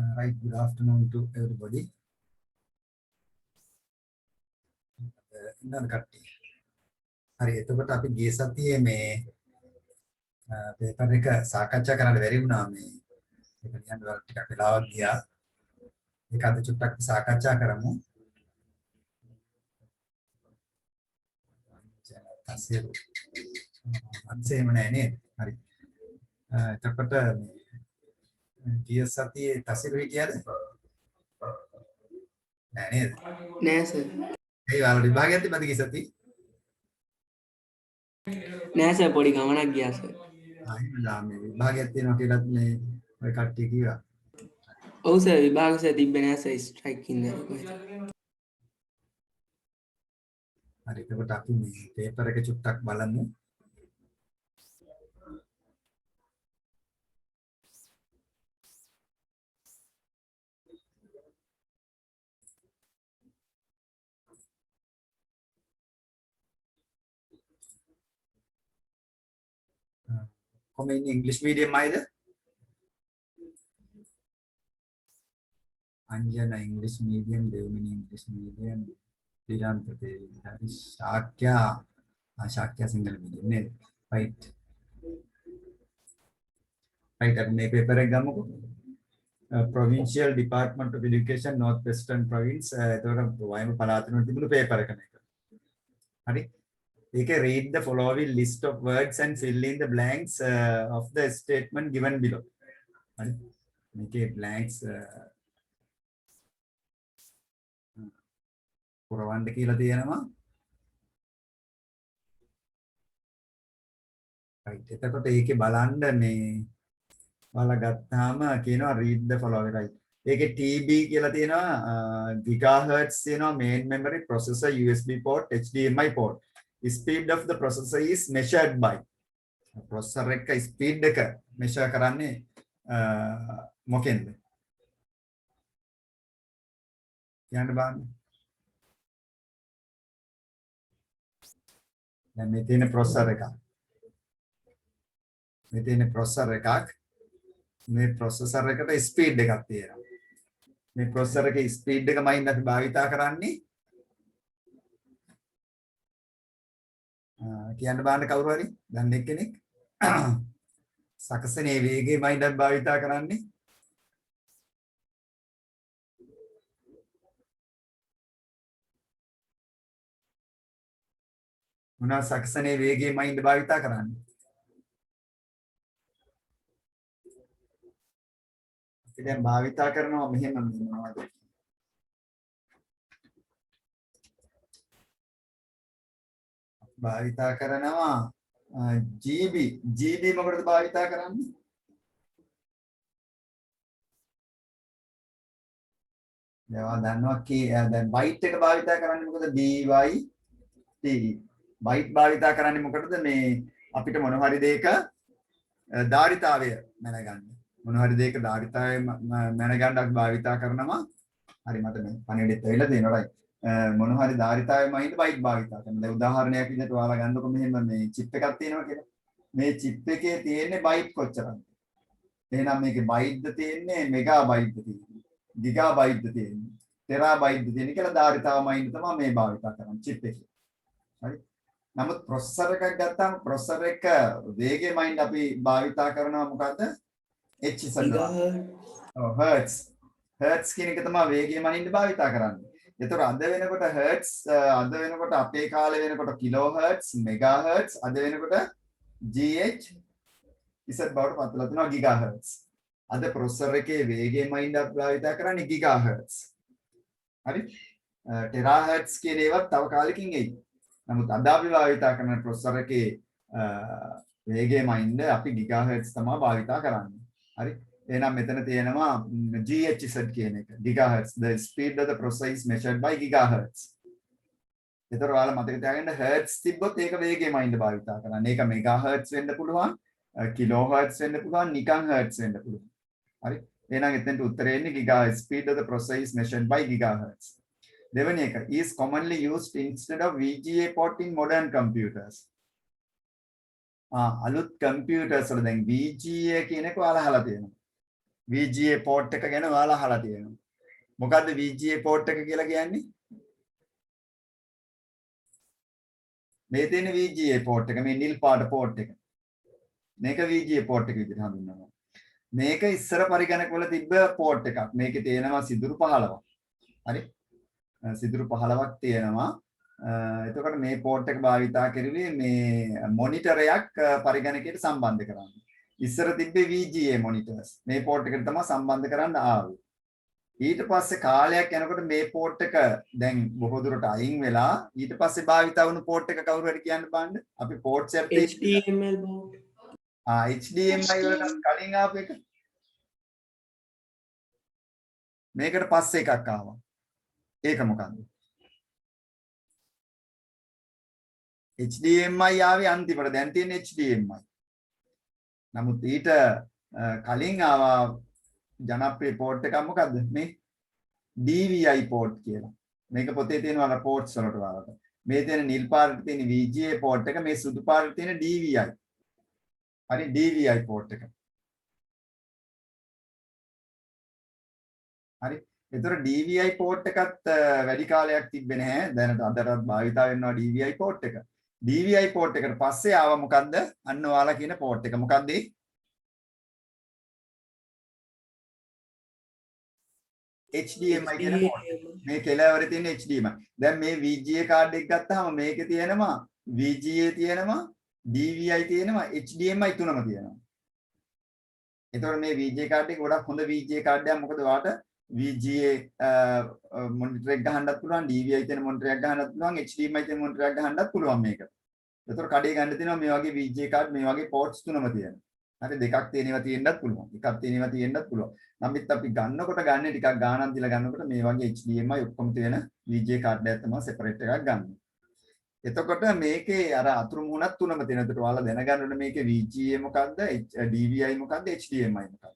Right, good afternoon to everybody. ඉන්නද කට්ටිය. හරි එතකොට අපි ගිය සතියේ මේ පේපර් එක සාකච්ඡා කරන්න බැරි වුණා මේ ඒක නිකන් වල ටිකක් වෙලාවක් ගියා. ඒක අද චුට්ටක් සාකච්ඡා කරමු. අන්සේම නෑ නේද? හරි. එතකොට ගිය සතියේ තසිරු හිටියද? නෑ නේද? නෑ සර්. ඒ වල විභාගයක් තිබ්බද ගිය සතියේ? නෑ සර් පොඩි ගමනක් ගියා සර්. එහෙනම් මේ විභාගයක් තියෙනවා කියලාත් මේ ඔය කට්ටිය කිව්වා. ඔව් සර් විභාග සර් තිබ්බේ නෑ සර් ස්ට්‍රයික් ඉඳලා කොහෙද. හරි එතකොට අපි මේ පේපර් එක චුට්ටක් බලමු. කොහොම ඉන්නේ ඉංග්‍රීසි මීඩියම් අයද? අංජන ඉංග්‍රීසි මීඩියම්, දෙව්මිනි ඉංග්‍රීසි මීඩියම්, ශ්‍රීලංක හරි ශාක්‍ය සිංහල මීඩියම් නේද? රයිට්. රයිට් අපි මේ පේපර් එක ගමුකෝ. Provincial Department of Education North Western Province එතකොට වයිම පළාතෙම තිබුණු පේපර් එක මේක. හරි. Okay, read the following list of words and fill in the blanks of the statement given below. Okay, blanks. පුරවන්න කියලා තියෙනවා. right. එතකොට ඒකේ බලන්න මේ ඔයාලා ගත්තාම කියනවා read the following right. ඒකේ TB කියලා තියෙනවා gigahertz තියෙනවා main memory processor USB port HDMI port. Speed of the processor is measured by processor එක speed එක measure කරන්නේ මොකෙන්ද කියන්න බලන්න. දැන් මේ තියෙන processor එකක්. මේ තියෙන processor එකක්. මේ processor එකට speed එකක් තියෙනවා. මේ processor එකේ speed එකමයි අපි භාවිතා කරන්නේ. කියන්න බෑනේ කවුරු හරි දැන් එක්කෙනෙක් සකසනේ වේගේ මයින්ඩ් භාවිතා කරන්නේ මොනවා සකසනේ වේගේ මයින්ඩ් භාවිතා කරන්නේ අපි දැන් භාවිතා කරනවා මෙහෙම මොනවද භාවිතා කරනවා GB මොකටද භාවිතා කරන්නේ? දැන් දන්නවා දැන් byte එක භාවිතා කරන්නේ මොකද? BYT byte භාවිතා කරන්නේ මොකටද? මේ අපිට මොන හරි දෙයක ධාරිතාවය මැනගන්න. මොන හරි දෙයක ධාරිතාවය මැනගන්න අපි භාවිතා කරනවා. හරි මට මේ පණිවිඩෙත් වෙලා තියෙනවා right. මොන හරි ධාරිතාවයමයිද බයිට් භාවිතා කරනවා. දැන් උදාහරණයක් විදිහට ඔයාලා ගන්නකො මෙහෙම මේ චිප් එකක් තියෙනවා කියලා. මේ චිප් එකේ තියෙන්නේ බයිට් කොච්චරද? එහෙනම් මේකේ බයිට්ද තියෙන්නේ මෙගාබයිට්ද තියෙන්නේ? ගිගාබයිට්ද තියෙන්නේ? ටෙරාබයිට්ද තියෙන්නේ කියලා ධාරිතාවමයිද තමයි මේ භාවිතා කරන්නේ චිප් එකේ. හරි. නමුත් ප්‍රොසෙසර් එකක් ගත්තාම ප්‍රොසෙසර් එක වේගෙමයිද අපි භාවිතා කරනවා මොකද්ද? Hz. ඔව් hertz. hertz කියන එක තමයි වේගෙමයිද භාවිතා කරන්නේ. එතකොට අද වෙනකොට hertz අද වෙනකොට අපේ කාලේ වෙනකොට kilohertz megahertz අද වෙනකොට GH ඉස්සර බවට පත්වලා තියෙනවා gigahertz. අද processor එකේ වේගයමයින් භාවිතා කරන්නේ gigahertz. හරි? terahertz කියන ඒවත් තව කාලෙකින් එයි. නමුත් අද අපි භාවිතා කරන processor එකේ වේගයමයින් අපි gigahertz තමයි භාවිතා කරන්නේ. හරි? එහෙනම් මෙතන තියෙනවා GHz කියන එක gigahertz the speed of the processor is measured by gigahertz. ඒතර ඔයාලා මතක තියාගන්න hertz තිබ්බොත් ඒක වේගෙමයින්ද භාවිතා කරන්නේ. ඒක megahertz වෙන්න පුළුවන්, kilohertz වෙන්න පුළුවන්, නිකන් hertz වෙන්න පුළුවන්. හරි? එහෙනම් එතෙන්ට උත්තරේ එන්නේ gigahertz. Speed of the processor is measured by gigahertz. දෙවෙනි එක is commonly used instead of VGA port in modern computers. අලුත් computers වල දැන් VGA කියන එක ඔයාලා අහලා තියෙනවා. VGA port එක ගැන ඔයාලා අහලා තියෙනවා. මොකද්ද VGA port එක කියලා කියන්නේ? මේ තියෙන VGA port එක මේ නිල් පාට port එක. මේක VGA port එක විදිහට හඳුන්වනවා. මේක ඉස්සර පරිගණකවල තිබ්බ port එකක්. මේකේ තියෙනවා සිදුරු 15ක්. හරි? සිදුරු 15ක් තියෙනවා. එතකොට මේ port එක භාවිතා කරුවේ මේ මොනිටරයක් පරිගණකයට සම්බන්ධ කරන්න. ඉස්සර තිබ්බේ VGA monitors. මේ port එකට තමයි සම්බන්ධ කරන්න ආවේ. ඊට පස්සේ කාලයක් යනකොට මේ port එක දැන් බොහෝ දුරට අයින් වෙලා ඊට පස්සේ භාවිතා වුණු port එක කවුරු හරි කියන්න බලන්න. අපි ports එකත් HTML board. HDMI වලට කලින් ආපු එක. මේකට පස්සේ එකක් ආවා. ඒක මොකන්ද? HDMI ආවේ අන්තිමට. දැන් තියෙන HDMI. නමුත් ඊට කලින් ආවා ජනප්‍රිය port එකක් මොකද්ද? මේ DVI port කියලා. මේක පොතේ තියෙනවා ports වලට වලට. මේ තියෙන නිල් පාටට තියෙන VGA port එක, මේ සුදු පාටට තියෙන DVI. හරි DVI port එක. හරි. ඒතර DVI port එකත් වැඩි කාලයක් තිබ්බේ නැහැ. දැනට අදටත් භාවිතා වෙනවා DVI port එක. DVI port එකට පස්සේ ආව මොකද්ද? අන්න ඔයාලා කියන port එක. මොකද්ද? HDMI කියන port. මේ කෙළවරේ තියෙන HDMI. දැන් මේ VGA කාඩ් එක ගත්තාම මේකේ තියෙනවා VGA තියෙනවා, DVI තියෙනවා, HDMI තුනම තියෙනවා. එතකොට මේ VGA කාඩ් එක ගොඩක් හොඳ VGA කාඩ් එකක්. මොකද ඔයාලට VGA මොනිටර් එක ගහන්නත් පුළුවන්, DVI තියෙන මොනිටර් එකක් ගහන්නත් පුළුවන්, HDMI තියෙන මොනිටර් එකක් ගහන්නත් පුළුවන් මේක. එතකොට කඩේ ගන්න තියෙනවා මේ වගේ VGA කාඩ් මේ වගේ ports තුනම තියෙනවා. හරි දෙකක් තියෙනවා තියෙන්නත් පුළුවන්. එකක් තියෙනවා තියෙන්නත් පුළුවන්. නමුත් අපි ගන්නකොට ගන්න ටිකක් ගාණක් දීලා ගන්නකොට මේ වගේ HDMI ඔක්කොම තියෙන VGA කාඩ් එකක් තමයි separate එකක් ගන්න. එතකොට මේකේ අර අතුරු මුහුණක් තුනම තියෙනවා. ඒකට ඔයාලා දැනගන්න ඕනේ මේකේ VGA මොකද්ද, DVI මොකද්ද, HDMI මොකද්ද.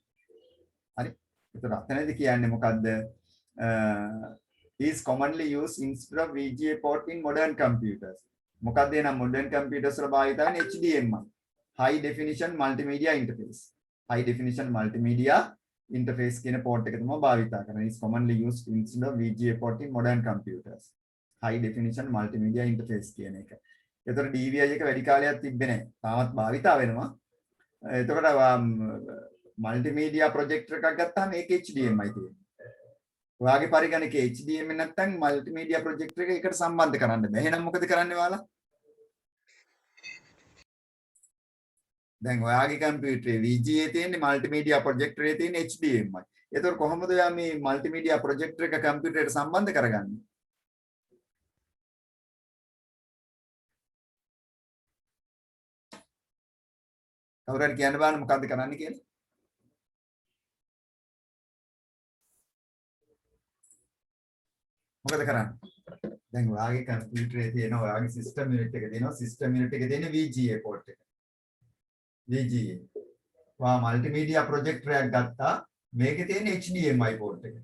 හරි. එතකොට අතනදී කියන්නේ මොකද්ද? is commonly used instead of VGA port in modern computers. මොකක්ද එනම් modern computers වල භාවිත වෙන HDMI, high definition multimedia interface. high definition multimedia interface කියන port එක තමයි භාවිත කරන්නේ. is commonly used instead of VGA port in modern computers. high definition multimedia interface කියන එක. ඒතර DVI එක වැඩි කාලයක් තිබ්බේ නැහැ. තාමත් භාවිත වෙනවා. එතකොට multimedia projector එකක් ගත්තාම ඒක HDMI තියෙනවා. ඔයාගේ පරිගණකයේ HDMI නැත්නම් multimedia projector එක එකට සම්බන්ධ කරන්න බෑ. එහෙනම් මොකද කරන්නේ ඔයාලා? දැන් ඔයාගේ කම්පියුටරේ VGA තියෙන්නේ, multimedia projector එකේ තියෙන HDMI. ඒතකොට කොහොමද ඔයා මේ multimedia projector එක කම්පියුටරේට සම්බන්ධ කරගන්නේ? කවුරු හරි කියන්න බලන්න මොකද්ද කරන්න කියලා? මොකද කරන්නේ? දැන් ඔයාගේ කම්පියුටරේ තියෙන ඔයාගේ සිස්ටම් යුනිට් එක තියෙනවා. සිස්ටම් යුනිට් එකේ තියෙන VGA port එක. VGA. ඔයා මල්ටිමීඩියා ප්‍රොජෙක්ටර් එකක් ගත්තා. මේකේ තියෙන HDMI port එක.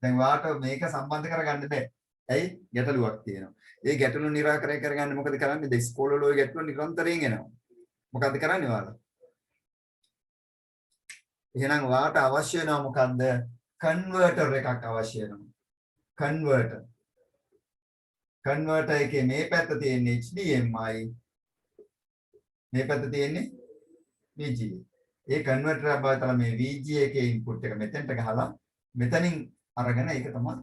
දැන් ඔයාට මේක සම්බන්ධ කරගන්න බෑ. ඇයි? ගැටලුවක් තියෙනවා. ඒ ගැටලු निराකරණය කරගන්න මොකද කරන්නේ? ද ඉස්කෝලේ ඔය ගැටලු නිරන්තරයෙන් එනවා. මොකද්ද කරන්නේ ඔයාලා? එහෙනම් ඔයාට අවශ්‍ය වෙනවා මොකද්ද? කන්වර්ටර් එකක් අවශ්‍ය වෙනවා. කන්වර්ටර් එකේ මේ පැත්ත තියෙන HDMI, මේ පැත්ත තියෙන්නේ VGA. ඒ කන්වර්ටර් එක බලතල මේ VGA එකේ ඉන්පුට් එක මෙතෙන්ට ගහලා මෙතනින් අරගෙන ඒක තමයි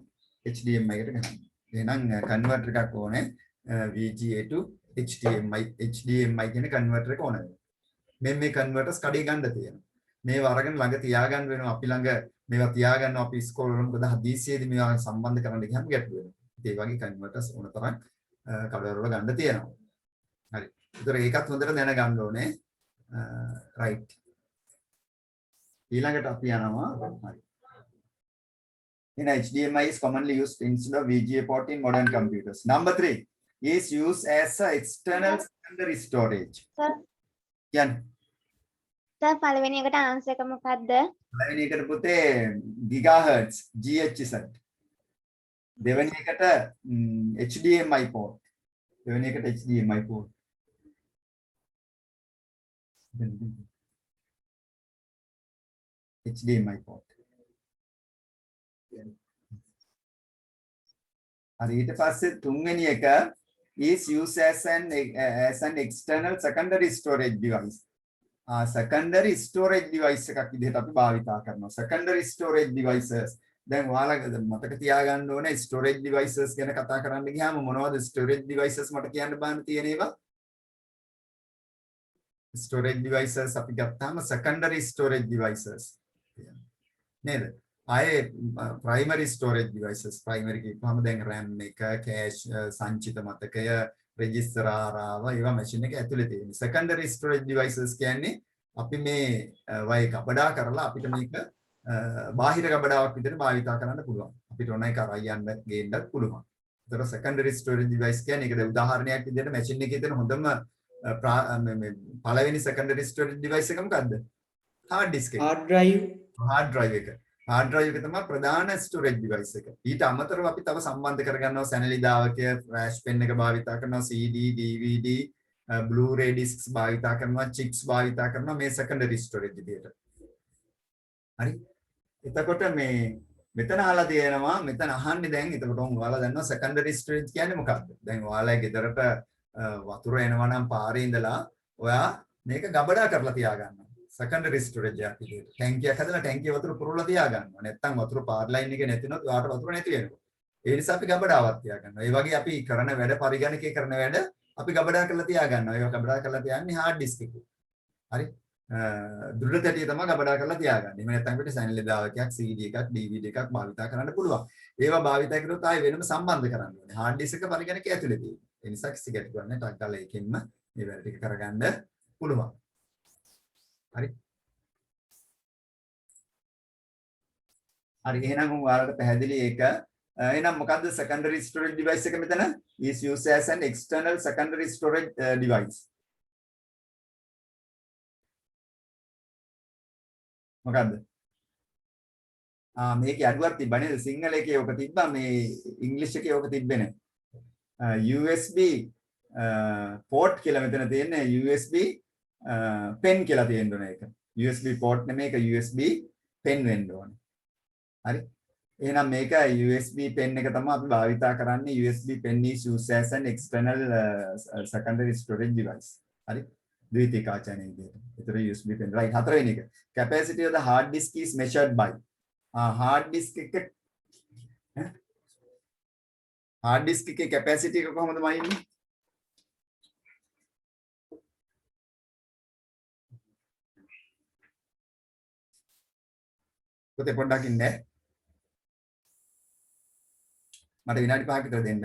HDMI එකට ගහන්නේ. එහෙනම් කන්වර්ටර් එකක් ඕනේ VGA to HDMI. HDMI කියන කන්වර්ටර් එක ඕනේ. මේ කන්වර්ටර්ස් කඩේ ගන්න තියෙනවා. මේවා අරගෙන ළඟ තියාගන්න වෙනවා. අපි ළඟ මේවා තියාගන්න අපි ඉස්කෝලේ වල මොකද හදිසියෙදි මේවා සම්බන්ධ කරන්න ගියාම ගැටලු වෙනවා. ඒ වගේ කන්වර්ටර්ස් ඕන තරම් කඩවල වල ගන්න තියෙනවා. හරි. ඒතර ඒකත් හොඳට දැනගන්න ඕනේ. right. ඊළඟට අපි යනවා. හරි. In HDMI is commonly used instead of VGA port in modern computers. Number 3 is used as a external secondary storage. Sir. කියන්නේ සර් පළවෙනි එකට ආන්සර් එක මොකද්ද? පළවෙනි එකට පුතේ gigahertz GHz. දෙවෙනි එකට HDMI port. දෙවෙනි එකට HDMI port. HDMI port. හරි ඊට පස්සේ තුන්වෙනි එක is used as an external secondary storage device. secondary storage device එකක් විදිහට අපි භාවිතා කරනවා. secondary storage devices. දැන් ඔයාලා මතක තියාගන්න ඕනේ storage devices ගැන කතා කරන්න ගියාම මොනවද storage devices මට කියන්න බෑන තියෙන ඒවා? storage devices අපි ගත්තාම secondary storage devices නේද? ආයේ primary storage devices primary කියපුවාම දැන් RAM එක cache සංචිත මතකය register ආරාව ඒවා machine එක ඇතුලේ තියෙන. secondary storage devices කියන්නේ අපි මේ වයි ගබඩා කරලා අපිට මේක බාහිර ගබඩාවක් විදිහට භාවිතා කරන්න පුළුවන්. අපිට ඕන එක අරයන් ගේන්නත් පුළුවන්. ඒතර secondary storage device කියන්නේ ඒකද උදාහරණයක් විදිහට machine එකේ තියෙන හොඳම පළවෙනි secondary storage device එක මොකද්ද? hard disk එක. hard drive hard drive එක. hard drive එක තමයි ප්‍රධාන storage device එක. ඊට අමතරව අපි තව සම්බන්ධ කරගන්නවා සැනලිදාවකය, flash pen එක භාවිතා කරනවා, CD, DVD, Blu-ray discs භාවිතා කරනවා, chips භාවිතා කරනවා මේ secondary storage විදියට. හරි. එතකොට මේ මෙතන අහලා තියෙනවා මෙතන අහන්නේ දැන් එතකොට ඔයාලා දන්නවා secondary storage කියන්නේ මොකක්ද? දැන් ඔයාලා ගෙදරට වතුර එනවා නම් පාරේ ඉඳලා ඔයා මේක ගබඩා කරලා තියාගන්නවා. secondary storage එකක් විදියට. ටැංකියක් හදලා ටැංකිය වතුර පුරවලා තියාගන්නවා. නැත්තම් වතුර පාර ලයින් එකේ නැතිනොත් ඔයාට වතුර නැති වෙනවා. ඒ නිසා අපි ගබඩාවක් තියාගන්නවා. ඒ වගේ අපි කරන වැඩ පරිගණකයේ කරන වැඩ අපි ගබඩා කරලා තියාගන්නවා. ඒක ගබඩා කරලා තියන්නේ hard disk එකේ. හරි. දෘಢ තැටිය තමයි ගබඩා කරලා තියාගන්නේ. එහෙම නැත්නම් අපිට සැනලිදාවකයක්, CD එකක්, DVD එකක් භාවිතා කරන්න පුළුවන්. ඒවා භාවිතා කරොත් ආයෙ වෙනම සම්බන්ධ කරන්න ඕනේ. hard disk එක පරිගණකයේ ඇතුලේ තියෙන්නේ. ඒ නිසා කිසි ගැටලුවක් නැහැ. ටක් ගාලා ඒකෙන්ම මේ වැඩ ටික කරගන්න පුළුවන්. හරි. හරි එහෙනම් ඔයාලට පැහැදිලි ඒක. එහෙනම් මොකද්ද secondary storage device එක මෙතන? is used as an external secondary storage device. මොකද්ද? මේකේ අඩුවක් තිබ්බා නේද? සිංහල එකේ ඔක තිබ්බා මේ ඉංග්‍රීසි එකේ ඔක තිබ්බේ නැහැ. USB port කියලා මෙතන තියෙන්නේ USB pen කියලා තියෙන්න ඕනේ ඒක. USB port නෙමෙයි ඒක USB pen වෙන්න ඕනේ. හරි. එහෙනම් මේක USB pen එක තමයි අපි භාවිතා කරන්නේ. USB pen is used as an external secondary storage device. හරි. ද්විතීකාචානය විදිහට. ඒතර USB pen right හතරවෙනි එක. Capacity of the hard disk is measured by hard disk එකේ capacity එක කොහොමද මයින්නේ? පොතේ පොඩ්ඩක් ඉන්න. මට විනාඩි 5ක් විතර දෙන්න.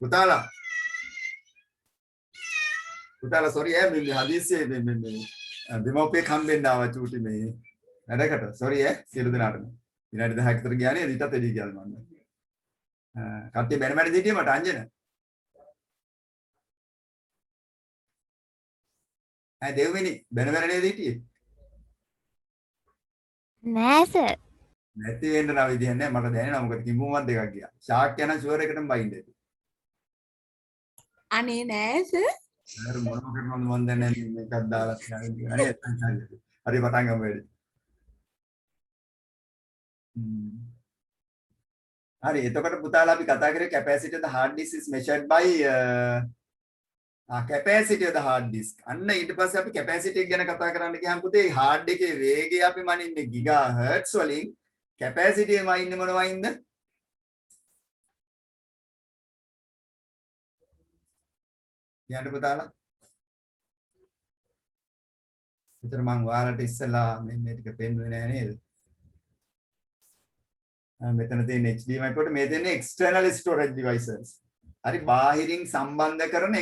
පුතාලා sorry මේ හදිස්සියේ මේ දෙමෝපිය කම්බෙන් ආවා චූටි මේ වැඩකට sorry සියලු දෙනාටම විනාඩි 10ක විතර ගියා නේද ඊටත් එදී කියලා මම කට්ටිය බැන බැන දිටියේ මට අංජන දෙව්මිනි බැන බැන නේද හිටියේ නෑ සර්. නැති වෙන්න නම් විදියක් නෑ මට දැනෙනවා මොකද කිඹුමක් දෙකක් ගියා ෂාක් යන ෂුවර් එකටම බයින්ද අනේ නෑ සර්. අර මොනම කරනවද මන් දැන් මේකක් දාලා යන්නේ නේද හරි පටන් ගමු වැඩි හරි එතකොට පුතාලා අපි කතා කරේ capacity of the hard disk is measured by capacity of the hard disk අන්න ඊට පස්සේ අපි capacity එක ගැන කතා කරන්න ගියාම පුතේ hard එකේ වේගය අපි මනින්නේ gigahertz වලින් capacity එක මනින්නේ මොන වයින්ද කියන්න පුතාලා විතර මම ඔයාලට ඉස්සලා මේ ටික පෙන්නුවේ නෑ නේද මෙතන තියෙන HDMI කොට මේ දෙන්නේ external storage devices හරි බාහිරින් සම්බන්ධ කරන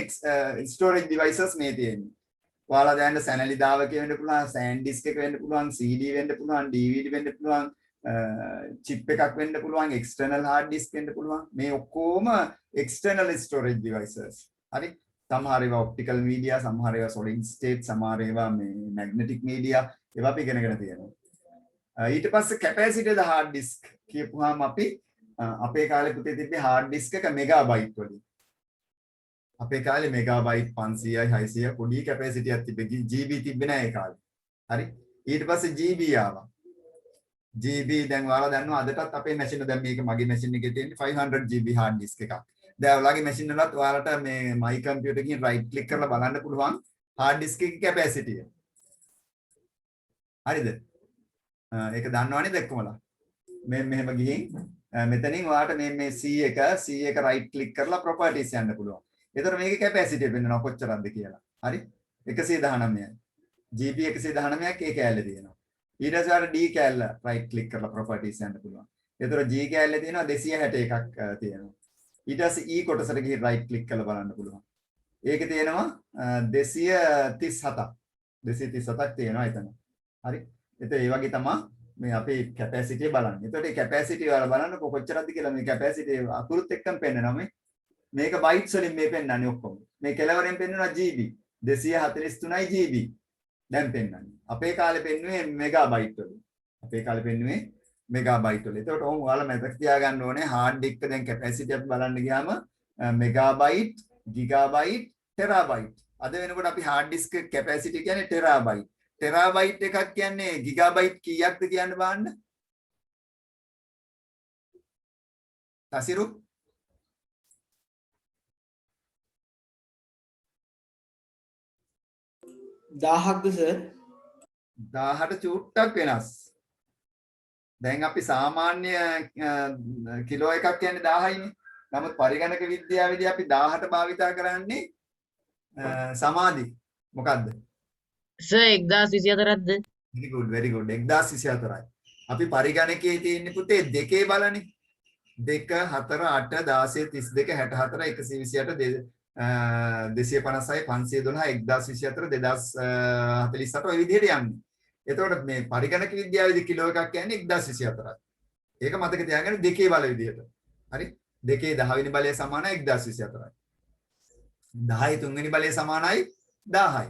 storage devices මේ තියෙන්නේ ඔයාලා දැන් සැනලිදාවක වෙන්න පුළුවන් SanDisk එක වෙන්න පුළුවන් CD වෙන්න පුළුවන් DVD වෙන්න පුළුවන් chip එකක් වෙන්න පුළුවන් external hard disk වෙන්න පුළුවන් මේ ඔක්කොම external storage devices හරි සමහර ඒවා optical media සමහර ඒවා solid state සමහර ඒවා මේ magnetic media ඒවා අපි ඉගෙනගෙන තියෙනවා ඊට පස්සේ capacity of the hard disk කියපුවාම අපි අපේ කාලේ පුතේ තිබ්බේ hard disk එක megabyte වලින් අපේ කාලේ megabyte 500යි 600යි පොඩි capacity එකක් තිබ්බේ GB තිබ්බේ නෑ ඒ කාලේ හරි ඊට පස්සේ GB ආවා GB දැන් ඔයාලා දන්නවා අදටත් අපේ මැෂින් එක දැන් මේක මගේ මැෂින් එකේ තියෙන්නේ 500 GB hard disk එකක් දැන් ඔයාලගේ මැෂින් වලත් ඔයාලට මේ my computer එකකින් right click කරලා බලන්න පුළුවන් hard disk එකේ capacity එක. හරිද? ඒක දන්නවනේ දැක්කමලා. මෙහෙම ගිහින් මෙතනින් ඔයාලට මේ C එක right click කරලා properties යන්න පුළුවන්. එතකොට මේකේ capacity එක වෙන්නව කොච්චරක්ද කියලා. හරි? 119යි. GB 119ක් ඒ කැලේ තියෙනවා. ඊට පස්සේ ඔයාලට D කැලල right click කරලා properties යන්න පුළුවන්. එතකොට G කැලේ තියෙනවා 261ක් තියෙනවා. ඊට පස්සේ E කොටසට ගිහින් right click කරලා බලන්න පුළුවන්. ඒකේ තියෙනවා 237ක්. 237ක් තියෙනවා එතන. හරි. එතකොට ඒ වගේ තමයි මේ අපේ capacity බලන්නේ. එතකොට මේ capacity වල බලන්න කොච්චරද කියලා මේ capacity අකුරුත් එක්කම පෙන්නනවා මේ. මේක bytes වලින් මේ පෙන්නන්නේ ඔක්කොම. මේ කෙලවරෙන් පෙන්නනවා GB. 243යි GB. දැන් පෙන්නන්නේ. අපේ කාලේ පෙන්නුවේ megabyte වලින්. අපේ කාලේ පෙන්නුවේ megabyte වල. එතකොට ඔයාලා මතක තියාගන්න ඕනේ hard disk දැන් capacity අපි බලන්න ගියාම megabyte, gigabyte, terabyte. අද වෙනකොට අපි hard disk capacity කියන්නේ terabyte. terabyte එකක් කියන්නේ gigabyte කීයක්ද කියන්න බලන්න. තසිරු 1000ක්ද සර් 1000ට චූට්ටක් වෙනස්. දැන් අපි සාමාන්‍ය කිලෝ එකක් කියන්නේ 1000යිනේ. නමුත් පරිගණක විද්‍යාවේදී අපි 1000ට භාවිතා කරන්නේ සමාධි. මොකද්ද? සර් 1024ක්ද? very good 1024යි. අපි පරිගණකයේ තියෙන්නේ පුතේ දෙකේ බලන්නේ. 2 4 8 16 32 64 128 256 512 1024 2048 ඔය විදිහට යන්නේ. එතකොට මේ පරිගණක විද්‍යාවේදී කිලෝ එකක් කියන්නේ 1024යි. ඒක මතක තියාගන්න දෙකේ බල විදිහට. හරි? දෙකේ 10 වෙනි බලය සමානයි 1024යි. 10 තුන්වෙනි බලය සමානයි 1000යි.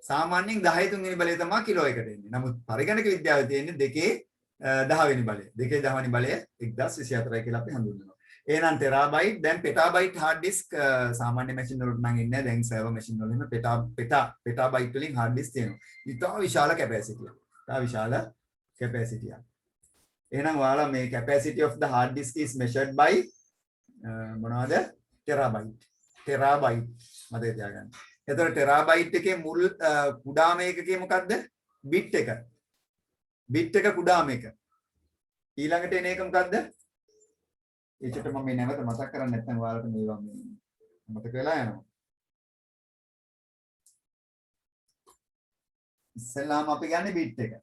සාමාන්‍යයෙන් 10 තුන්වෙනි බලය තමයි කිලෝ එකට එන්නේ. නමුත් පරිගණක විද්‍යාවේ තියෙන්නේ දෙකේ 10 වෙනි බලය. දෙකේ 10 වෙනි බලය 1024යි කියලා අපි හඳුන්වනවා. එහෙනම් ටෙරාබයිට් දැන් පෙටාබයිට් hard disk සාමාන්‍ය මැෂින් වලට නම් ඉන්නේ දැන් සර්වර් මැෂින් වල එහෙම පෙටාබයිට් වලින් hard disk තියෙනවා. ඉතා විශාල capacity එකක්. ඉතා විශාල capacity එකක්. එහෙනම් ඔයාලා මේ capacity of the hard disk is measured by මොනවද? terabyte මතක තියාගන්න. එතකොට terabyte එකේ මුල් කුඩාම ඒකකේ මොකද්ද? bit එක. bit එක කුඩාම එක. ඊළඟට එන එක මොකද්ද? ඒකට මම මේ නැවත මතක් කරන්නේ නැත්නම් ඔයාලට මේවා මතක වෙලා යනවා. ඉස්සෙල්ලාම අපි ගන්න බිට් එක.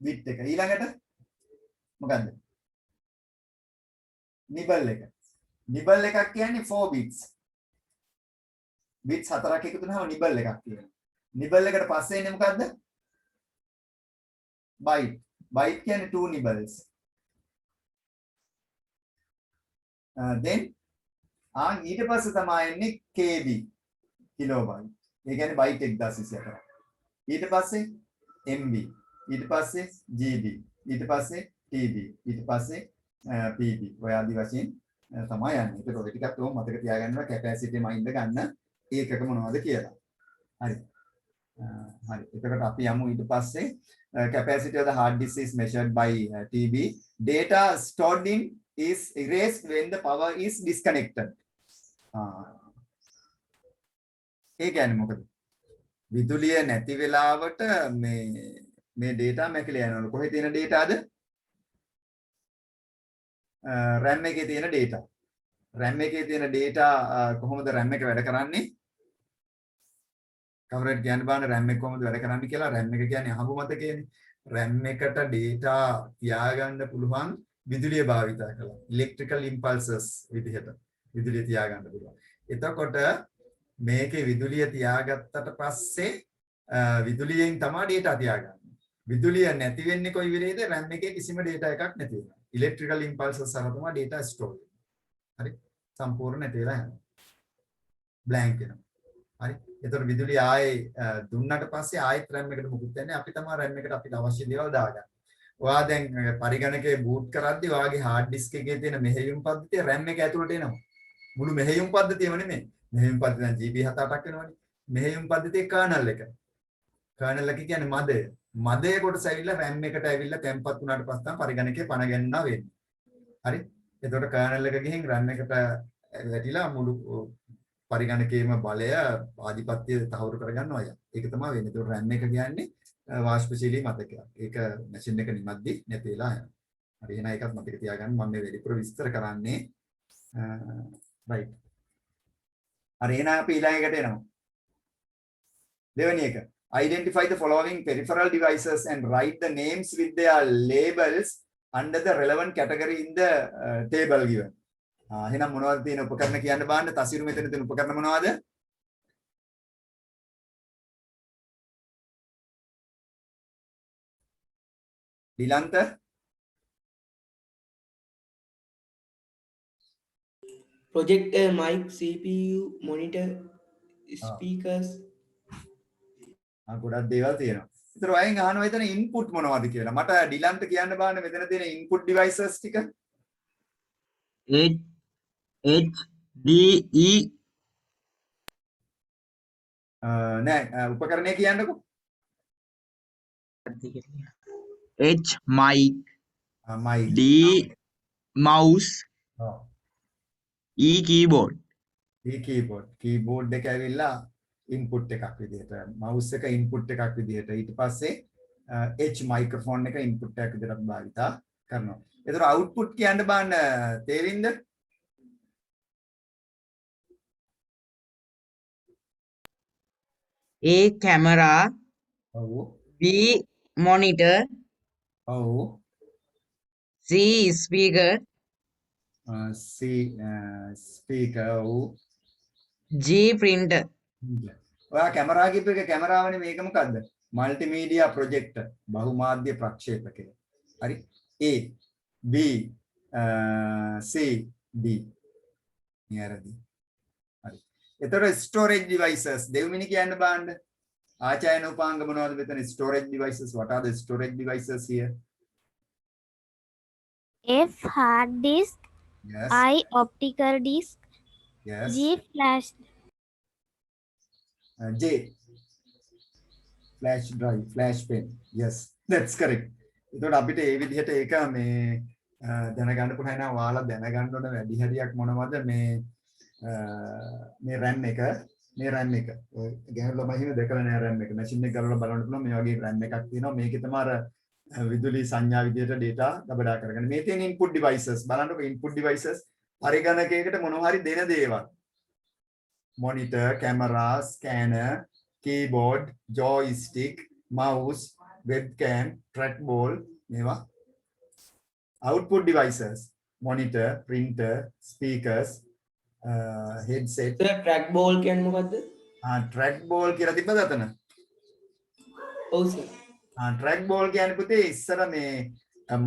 බිට් එක ඊළඟට මොකද්ද? nibble එක. nibble එකක් කියන්නේ 4 bits. bits 4ක් එකතු වුණාම nibble එකක් කියනවා. nibble එකට පස්සේ එන්නේ මොකද්ද? byte. byte කියන්නේ 2 nibbles. then ඊට පස්සේ තමයි එන්නේ KB kilobyte. ඒ කියන්නේ byte 1024. ඊට පස්සේ MB, ඊට පස්සේ GB, ඊට පස්සේ TB, ඊට පස්සේ PB. ඔය ආදි වශයෙන් තමයි යන්නේ. ඒක ඔය ටිකත් ඕම මතක තියාගන්නවා capacity මයින්ඩ් ගන්න ඒකක මොනවද කියලා. හරි. හරි. එතකොට අපි යමු ඊට පස්සේ capacity of the hard disk is measured by TB. Data stored in is erased when the power is disconnected. ඒ කියන්නේ මොකද? විදුලිය නැති වෙලාවට මේ data මැකලා යනවලු. කොහේ තියෙන dataද? RAM එකේ තියෙන data. RAM එකේ තියෙන data කොහොමද RAM එක වැඩ කරන්නේ? කවුරුත් කියන්න බෑනේ RAM එක කොහොමද වැඩ කරන්නේ කියලා. RAM එක කියන්නේ අහඹු මතකයනේ. RAM එකට data තියාගන්න පුළුවන් විදුලිය භාවිතා කළා. electrical impulses විදිහට විදුලිය තියාගන්න පුළුවන්. එතකොට මේකේ විදුලිය තියාගත්තට පස්සේ විදුලියෙන් තමයි data තියාගන්නේ. විදුලිය නැති වෙන්නේ කොයි වෙලේද? RAM එකේ කිසිම data එකක් නැති වෙනවා. electrical impulses සහ තමයි data store වෙන්නේ. හරි? සම්පූර්ණ නැති වෙලා යනවා. blank වෙනවා. හරි? එතකොට විදුලිය ආයේ දුන්නට පස්සේ ආයෙත් RAM එකට මුකුත් වෙන්නේ. අපි තමයි RAM එකට අපිට අවශ්‍ය දේවල් දාගන්නේ. ඔයා දැන් පරිගණකයේ boot කරද්දී ඔයාගේ hard disk එකේ තියෙන මෙහෙයුම් පද්ධතිය RAM එක ඇතුළට එනවා. මුළු මෙහෙයුම් පද්ධතියම නෙමෙයි. මෙහෙයුම් පද්ධතිය දැන් GB 7-8ක් වෙනවනේ. මෙහෙයුම් පද්ධතියේ kernel එක. kernel එක කියන්නේ මදය. මදය කොටස ඇවිල්ලා RAM එකට ඇවිල්ලා තැම්පත් වුණාට පස්සේ තමයි පරිගණකයේ පණ ගැන්වනවා වෙන්නේ. හරි? එතකොට kernel එක ගිහින් RAM එකට වැටිලා මුළු පරිගණකයේම බලය ආධිපත්‍ය තහවුරු කරගන්නවා අය. ඒක තමයි වෙන්නේ. එතකොට RAM එක කියන්නේ වාෂ්පශීලී මතකයක්. ඒක මැෂින් එක නිමද්දි නැති වෙලා යනවා. හරි එහෙනම් ඒකත් මතක තියාගන්න. මම මේ වැඩිපුර විස්තර කරන්නේ right. හරි එහෙනම් අපි ඊළඟට එනවා. දෙවෙනි එක. Identify the following peripheral devices and write the names with their labels under the relevant category in the table given. එහෙනම් මොනවද තියෙන උපකරණ කියන්න බලන්න. තසිරු මෙතන තියෙන උපකරණ මොනවද? දිලන්ත projector, mic, CPU, monitor, speakers. ගොඩක් දේවල් තියෙනවා. ඒතර වයින් අහනවා එතන input මොනවද කියලා. මට ඩිලන්ට කියන්න බෑනේ මෙතන තියෙන input devices ටික. HDE නෑ උපකරණය කියන්නකෝ. H mic mic. D mouse ඔව්. E keyboard මේ keyboard එක ඇවිල්ලා input එකක් විදිහට mouse එක input එකක් විදිහට ඊට පස්සේ H microphone එක input එකක් විදිහට භාවිතා කරනවා. ඒතර output කියන්න බෑන තේරින්ද? A camera ඔව්. B monitor ඔව්. C speaker C speaker ඔව්. G printer ඔයා කැමරා කිව්ව එක කැමරාවනේ මේක මොකද්ද? මල්ටිමීඩියා ප්‍රොජෙක්ටර් බහුමාධ්‍ය ප්‍රක්ෂේපකය. හරි? A B C D නියරදී. හරි. එතකොට storage devices දෙවෙනි කියන්න බෑන්න. ආචාර්ය උපාංග මොනවද මෙතන storage devices? What are the storage devices here? F hard disk, Yes. I optical disk, Yes. G flash. J flash drive, flash pen. Yes, that's correct. එතකොට අපිට මේ විදිහට ඒක මේ දැනගන්න පුළුවන් නම් ඔයාලා දැනගන්න ඕන වැඩි හරියක් මොනවද මේ RAM එක ගැහුව ළමයි හිම දැකලා නෑ RAM එක. මැෂින් එක කරලා බලන්න පුළුවන් මේ වගේ RAM එකක් තියෙනවා. මේකේ තමයි අර විදුලි සංඥා විදිහට data ගබඩා කරගන්න. මේ තියෙන input devices බලන්නකො input devices පරිගණකයකට මොනවා හරි දෙන දේවල්. monitor, camera, scanner, keyboard, joystick, mouse, webcam, trackball මේවා output devices. monitor, printer, speakers, headset, sir track ball කියන්නේ මොකද්ද? track ball කියලා තිබ්බද අතන? ඔව් සර්. track ball කියන්නේ පුතේ ඉස්සර මේ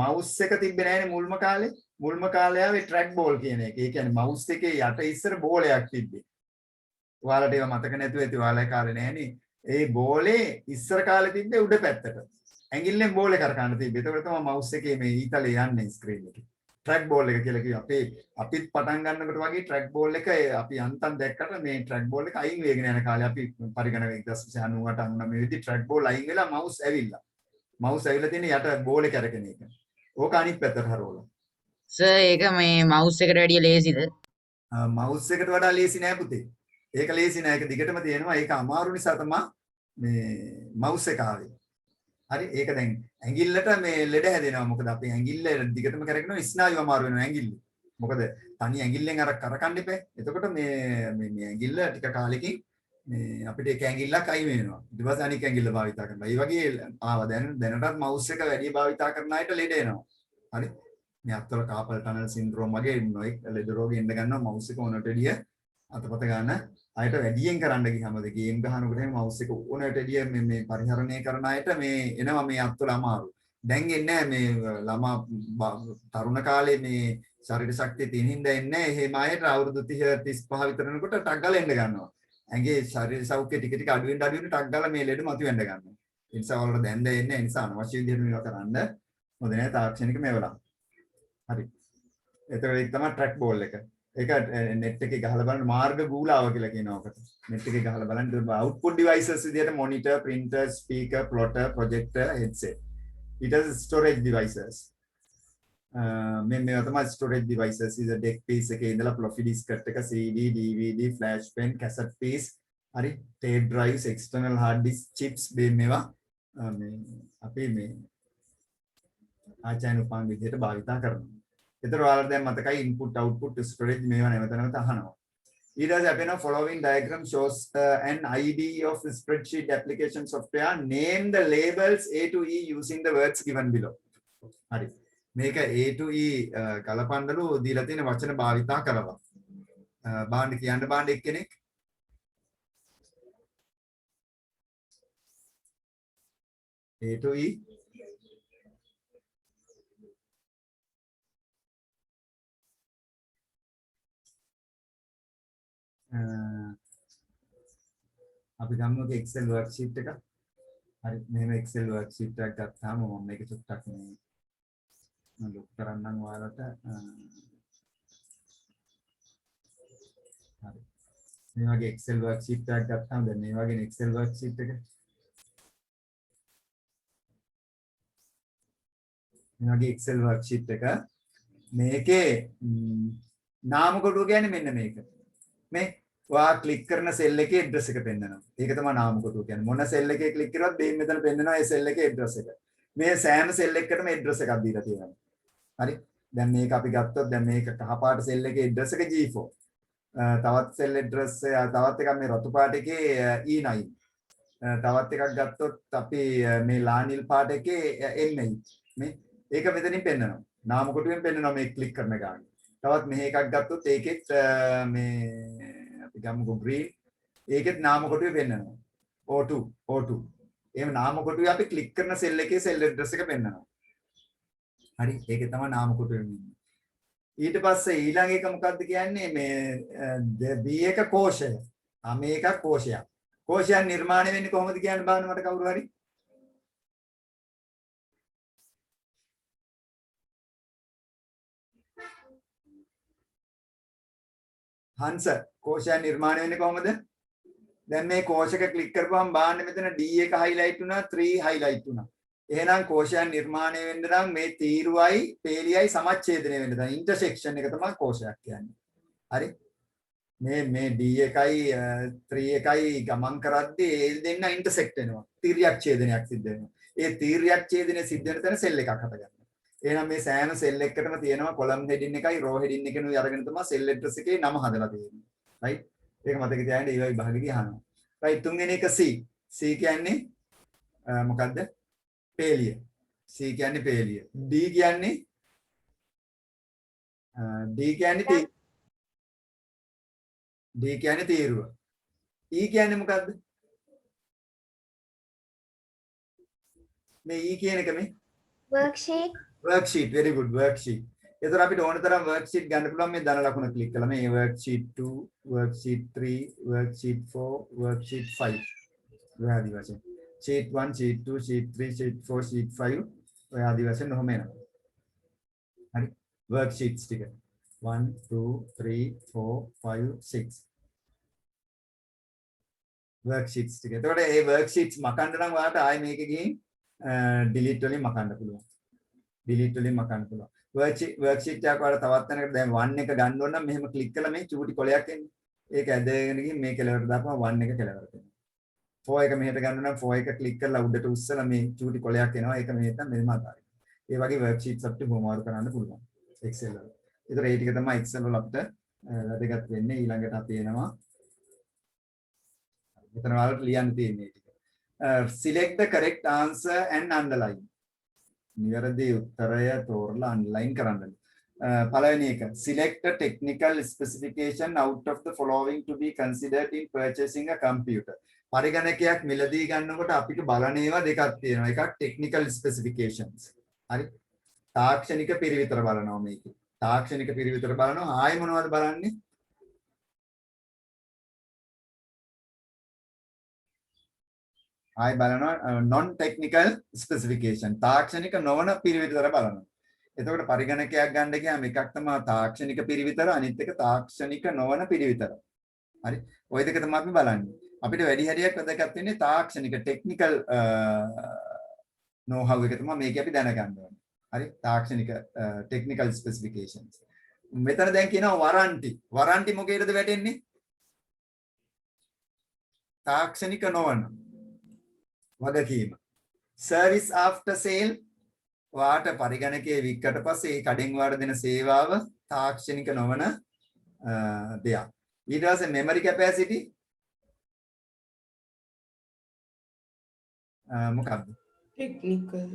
mouse එක තිබ්බේ නැහැනේ මුල්ම කාලේ. මුල්ම කාලේ ආවේ track ball කියන එක. ඒ කියන්නේ mouse එකේ යට ඉස්සර බෝලයක් තිබ්බේ. ඔයාලට ඒවා මතක නැතුව ඇති ඔයාලා කාලේ නැහැනේ. ඒ බෝලේ ඉස්සර කාලේ තිබ්බේ උඩ පැත්තට. ඇඟිල්ලෙන් බෝලේ කරකවන්න තිබ්බේ. ඒකට තමයි mouse එකේ මේ ඊතලේ යන්නේ ස්ක්‍රීන් එකේ. track ball එක කියලා කිව්වා. අපිත් පටන් ගන්නකොට වගේ track ball එක අපි අන්තම් දැක්කට මේ track ball එක අයින් වෙගෙන යන කාලේ අපි පරිගණක 1998 99 මේ විදි track ball අයින් වෙලා mouse ඇවිල්ලා. mouse ඇවිල්ලා තියෙන යට බෝලේ කරකෙන එක. ඕක අනිත් පැත්තට හරවලා. සර් ඒක මේ මවුස් එකට වැඩිය ලේසිද? mouse එකට වඩා ලේසි නෑ පුතේ. ඒක ලේසි නෑ. ඒක දිගටම තියෙනවා. ඒක අමාරු නිසා තමයි මේ mouse එක ආවේ. හරි ඒක දැන් ඇඟිල්ලට මේ ලෙඩ හැදෙනවා. මොකද අපේ ඇඟිල්ල දිගටම කරගෙනවා ස්නායු අමාරු වෙනවා ඇඟිල්ල. මොකද තනි ඇඟිල්ලෙන් අර කරකන්න එපා. එතකොට මේ ඇඟිල්ල ටික කාලෙකින් මේ අපිට එක ඇඟිල්ලක් අයින් වෙනවා. ඊට පස්සේ අනිත් ඇඟිල්ල භාවිතා කරනවා. ඒ වගේ ආවා දැනටත් mouse එක වැඩි භාවිතා කරන අයට ලෙඩ එනවා. හරි මේ අත්වල කාපල් ටනල් සින්ඩ්‍රෝම් වගේ නොයෙක් ලෙඩ රෝග එන්න ගන්නවා mouse එක ඕනට එළිය අතපත ගන්න අයට වැඩියෙන් කරන්න ගියාමද ගේම් ගහනකොට එහෙනම් mouse එක ඕනට එළිය මේ පරිහරණය කරන අයට මේ එනවා මේ අත්වල අමාරු. දැන් එන්නේ මේ ළමා තරුණ කාලේ මේ ශරීර ශක්තිය තියෙන හින්දා එන්නේ එහෙම අයට අවුරුදු 30 35 විතර වෙනකොට ටක් ගාලා එන්න ගන්නවා. ඇඟේ ශරීර සෞඛ්‍ය ටික ටික අඩු වෙන්න ටක් ගාලා මේ ලෙඩ මතුවෙන්න ගන්නවා. ඒ නිසා වලට දැන් එන්නේ ඒ නිසා අනවශ්‍ය විදිහට මේවා කරන්න හොඳ නෑ තාක්ෂණික මේවලා. හරි. එතකොට ඒක තමයි ට්‍රැක් බෝල් එක. ඒක net එකේ ගහලා බලන්න මාර්ග ගූලාව කියලා කියනවා ඔකට. net එකේ ගහලා බලන්න output devices විදිහට monitor, printer, speaker, plotter, projector, headset. It is storage devices. මේවා තමයි storage devices. ඉතින් deck piece එකේ ඉඳලා floppy disk එක, CD, DVD, flash pen, cassette piece, හරි tape drives, external hard disk chips මේවා මේ අපි මේ ආචාර්ය උපන් විදිහට භාවිතා කරනවා. ඒතර ඔයාලට දැන් මතකයි input output storage මේවා නැවත නැවත අහනවා. ඊට පස්සේ අපි යනවා following diagram shows an ID of spreadsheet application software. Name the labels A to E using the words given below. හරි. මේක A to E කලපන්නලු දීලා තියෙන වචන භාවිතා කරලා. බාන්න කියන්න බාන්න එක්කෙනෙක්. A to E අපි ගමුක Excel worksheet එක. හරි මෙහෙම Excel worksheet එකක් ගත්තාම මම මේක චුට්ටක් මේ ලොක් කරන්නම් ඔයාලට. හරි මේ වගේ Excel worksheet එකක් ගත්තාම දැන් මේ වගේ Excel worksheet එක මේ වගේ Excel worksheet එක මේකේ නාම කොටුව කියන්නේ මෙන්න මේක. මේ ඔයා ක්ලික් කරන සෙල් එකේ ඇඩ්‍රස් එක පෙන්නනවා. ඒක තමයි නාම කොටුව කියන්නේ. මොන සෙල් එකේ ක්ලික් කරුවත් මේ මෙතන පෙන්නනවා ඒ සෙල් එකේ ඇඩ්‍රස් එක. මේ සෑම සෙල් එකකටම ඇඩ්‍රස් එකක් දීලා තියෙනවා. හරි. දැන් මේක අපි ගත්තොත් දැන් මේක කහපාට සෙල් එකේ ඇඩ්‍රස් එක G4. තවත් සෙල් ඇඩ්‍රස් තවත් එකක් මේ රතු පාට එකේ E9. තවත් එකක් ගත්තොත් අපි මේ ලානිල් පාට එකේ N8. මේ ඒක මෙතනින් පෙන්නනවා. නාම කොටුවෙන් පෙන්නනවා මේ ක්ලික් කරන ගාන. තවත් මෙහෙ එකක් ගත්තොත් ඒකෙත් මේ අපි ගමුකෝ green ඒකෙත් නාම කොටුවේ පෙන්නනවා O2 එහෙම නාම කොටුවේ අපි ක්ලික් කරන සෙල් එකේ සෙල් ඇඩ්‍රස් එක පෙන්නනවා. හරි ඒකේ තමයි නාම කොටුවේ ඉන්නේ. ඊට පස්සේ ඊළඟ එක මොකක්ද කියන්නේ මේ B එක කෝෂය. මේක කෝෂයක්. කෝෂයන් නිර්මාණය වෙන්නේ කොහොමද කියන්න බලන්න මට කවුරු හරි. හංස කෝෂයන් නිර්මාණය වෙන්නේ කොහොමද? දැන් මේ කෝෂක ක්ලික් කරපුවම බාන්න මෙතන D එක highlight වුණා 3 highlight වුණා. එහෙනම් කෝෂයන් නිර්මාණය වෙන්න නම් මේ තීරුවයි පේලියයි සමච්ඡේදනය වෙන්න තමයි ඉන්ටර්සෙක්ෂන් එක තමයි කෝෂයක් කියන්නේ. හරි? මේ D එකයි 3 එකයි ගමන් කරද්දී ඒ දෙන්න ඉන්ටර්සෙක්ට් වෙනවා. තීරියක් ඡේදනයක් සිද්ධ වෙනවා. ඒ තීරියක් ඡේදනය සිද්ධ වෙන තැන සෙල් එකක් හටගන්නවා. එහෙනම් මේ සෑම සෙල් එකකටම තියෙනවා කොලම් හෙඩින් එකයි රෝ හෙඩින් එකනුයි අරගෙන තමයි සෙල් ඇඩ්‍රස් එකේ නම හදලා තියෙන්නේ. රයිට්? ඒක මතක තියාගන්න ඒ වගේ විභාගෙදී අහනවා. රයිට් තුන්වෙනි එක C. C කියන්නේ මොකද්ද? පේලිය. C කියන්නේ පේලිය. D කියන්නේ D කියන්නේ D කියන්නේ තීරුව. E කියන්නේ මොකද්ද? මේ E කියන එක මේ worksheet worksheet. Very good, worksheet. එතකොට අපිට ඕන තරම් worksheet ගන්න පුළුවන් මේ ධන ලකුණ ක්ලික් කළා. මේ worksheet 2, worksheet 3, worksheet 4, worksheet 5. ඔය ආදි වශයෙන්. sheet 1, sheet 2, sheet 3, sheet 4, sheet 5 ඔය ආදි වශයෙන් ඔහොම එනවා. හරි. worksheets ටික 1 2 3 4 5 6 worksheets ටික. එතකොට මේ worksheets මකන්න නම් ඔයාලට ආයේ මේක ගිහින් delete වලින් මකන්න පුළුවන්. delete වලින් මකන්න පුළුවන්. worksheet එකක් වල තවත් තැනකට දැන් 1 එක ගන්න ඕන නම් මෙහෙම ක්ලික් කළා මේ චූටි කොලයක් එන්නේ. ඒක ඇදගෙන ගිහින් මේ කෙලවරට දාපුවම 1 එක කෙලවරට එනවා. 4 එක මෙහෙට ගන්න නම් 4 එක ක්ලික් කරලා උඩට උස්සලා මේ චූටි කොලයක් එනවා. ඒක මෙහෙට මෙහෙම අතාරින්න. ඒ වගේ worksheets අපිට හොම්වර්ක් කරන්න පුළුවන් Excel වල. ඒතර ඒ ටික තමයි Excel වල අපිට වැදගත් වෙන්නේ. ඊළඟට අපි එනවා මෙතන වලට ලියන්න තියෙන්නේ ටික. Select the correct answer and underline. නිවැරදි උත්තරය තෝරලා අන්ඩර්ලයින් කරන්න. පළවෙනි එක select a technical specification out of the following to be considered in purchasing a computer. පරිගණකයක් මිලදී ගන්නකොට අපිට බලන ඒවා දෙකක් තියෙනවා. එකක් technical specifications. හරි. තාක්ෂණික පිරිවිතර බලනවා මේකේ. තාක්ෂණික පිරිවිතර බලනවා. ආයෙ මොනවද බලන්නේ? ආයි බලනවා non technical specification තාක්ෂණික නොවන පිරිවිතර බලනවා. එතකොට පරිගණකයක් ගන්න ගියාම එකක් තමයි තාක්ෂණික පිරිවිතර අනිත් එක තාක්ෂණික නොවන පිරිවිතර. හරි. ওই දෙක තමයි අපි බලන්නේ. අපිට වැඩි හරියක් වැදගත් වෙන්නේ තාක්ෂණික technical know how එක තමයි මේක අපි දැනගන්න ඕනේ. හරි. තාක්ෂණික technical specifications. මෙතන දැන් කියනවා warranty. warranty මොකේද වැටෙන්නේ? තාක්ෂණික නොවන වගකීම. service after sale වාට පරිගණකයේ වික්කට පස්සේ ඒ කඩෙන් වාට දෙන සේවාව තාක්ෂණික නොවන දෙයක්. ඊට පස්සේ memory capacity මොකක්ද? technical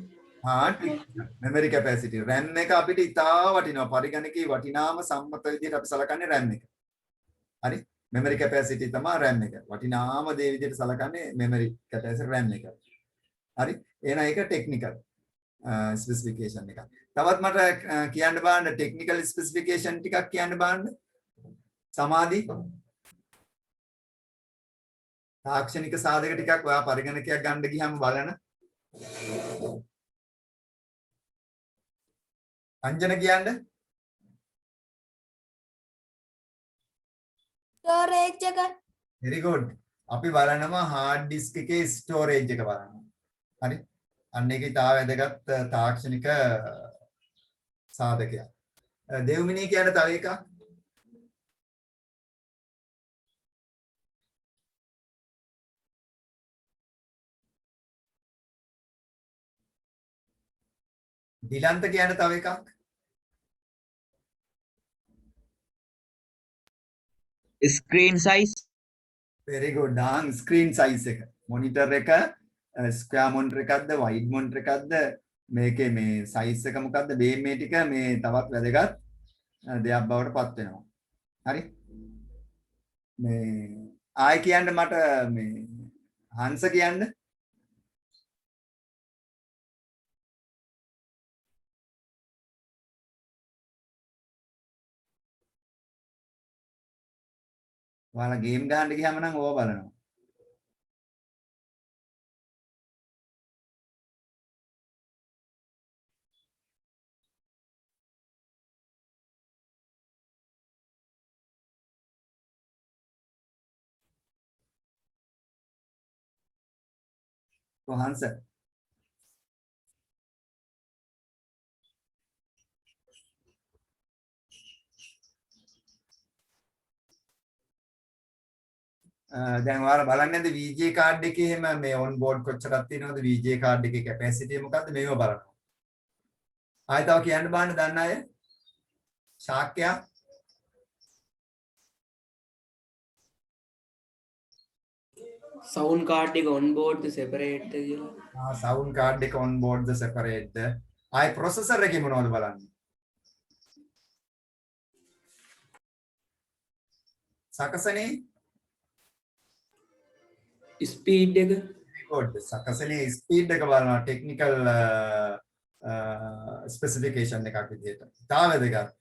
memory capacity RAM එක අපිට ඉතා වටිනවා. පරිගණකයේ වටිනාම සම්මත විදිහට අපි සලකන්නේ RAM එක. හරි. memory capacity තමයි RAM එක. වටිනාම දේ විදිහට සලකන්නේ memory capacity RAM එක. හරි. එහෙනම් ඒක technical specification එක. තවත් මට කියන්න බලන්න technical specification ටිකක් කියන්න බලන්න. සමාධි තාක්ෂණික සාධක ටිකක් ඔයා පරිගණකයක් ගන්න ගියාම බලන. අංජන කියන්නේ storage එක very good. අපි බලනවා hard disk එකේ storage එක බලනවා. හරි. අන්න ඒකේ තා වැදගත් තාක්ෂණික සාධකයක්. දෙව්මිනී කියන තව එකක්. දිලන්ත කියන තව එකක්. screen size very good. screen size එක. monitor එක square monitor එකක්ද wide monitor එකක්ද මේකේ මේ size එක මොකක්ද මේ ටික මේ තවත් වැදගත් දෙයක් බවට පත් වෙනවා. හරි. මේ ආයි කියන්න මට මේ හංස කියන්න. ඔයාලා ගේම් ගහන්න ගියාම නම් ඕවා බලනවා. කොහොන්ස දැන් ඔයාලා බලන්නේ නැද්ද VGA කාඩ් එකේ එහෙම මේ on board කොච්චරක් තියෙනවද VGA කාඩ් එකේ capacity මොකක්ද මේව බලනවා. ආයෙ තව කියන්න බාන්න දන්න අය ශාක්‍යයා sound card එක on board ද separate ද කියලා. sound card එක on board ද separate ද ආයෙ processor එකේ මොනවද බලන්නේ. සකසනේ ස්පීඩ් එක good සකසනේ ස්පීඩ් එක බලනවා ටෙක්නිකල් ස්පෙસિෆිකේෂන් එකක් විදිහට. තාම වැදගත්.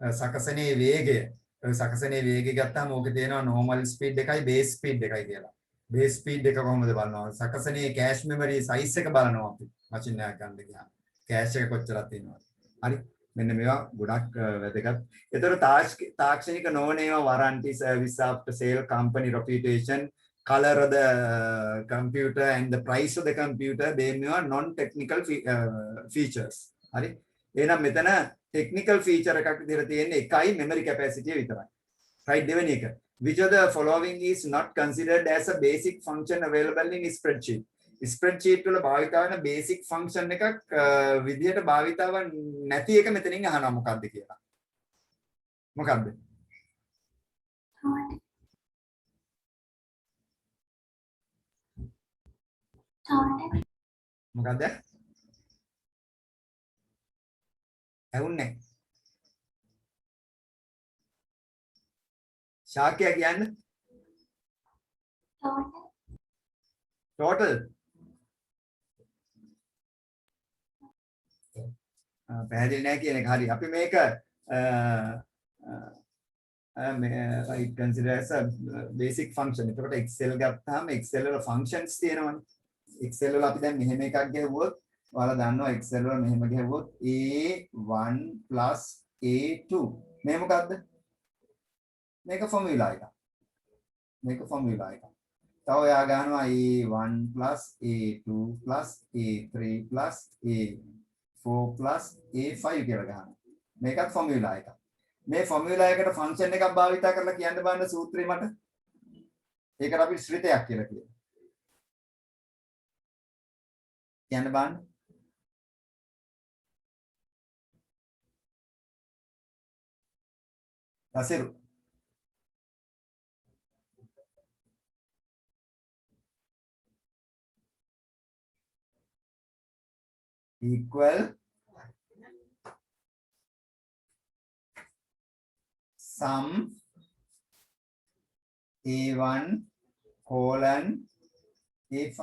සකසනේ වේගය. ඔය සකසනේ වේගය ගත්තාම ඕකේ තියෙනවා normal speed එකයි base speed එකයි කියලා. base speed එක කොහොමද බලනවා? සකසනේ cache memory size එක බලනවා අපි. machine එකක් ගන්න ගියාම. cache එක කොච්චරක් තියෙනවද? හරි. මෙන්න මේවා ගොඩක් වැදගත්. ඒතර තාක්ෂණික නොවන ඒවා warranty service after sale company reputation color of the computer and the price of the computer they are non technical features hari එහෙනම් මෙතන technical feature එකක් විදිහට තියෙන්නේ එකයි memory capacity විතරයි right දෙවෙනි එක which of the following is not considered as a basic function available in spreadsheet වල භාවිත වෙන basic function එකක් විදිහට භාවිතව නැති එක මෙතනින් අහනවා මොකක්ද කියලා මොකක්ද මොකද්ද? ඇහුන්නේ. ශාක්‍ය කියන්නේ? total. පැහැදිලි නැහැ කියන එක හරි. අපි මේක right consider as a basic function. එතකොට Excel ගත්තාම Excel වල functions තියෙනවනේ. Excel වල අපි දැන් මෙහෙම එකක් ගෙවුවොත් ඔයාලා දන්නවා Excel වල මෙහෙම ගෙවුවොත් A1 A2 මේ මොකද්ද මේක ෆෝමියුලා එක තව ඔයා ගන්නවා A1 A2 A3 A4 A5 කියලා ගන්නවා මේකත් ෆෝමියුලා එක මේ ෆෝමියුලා එකට ෆන්ක්ෂන් එකක් භාවිත කරලා කියන්න බලන්න සූත්‍රය මට ඒකට අපි ශ්‍රිතයක් කියලා කියනවා කියන්න බලන්න රසිරු equal sum A1 colon A5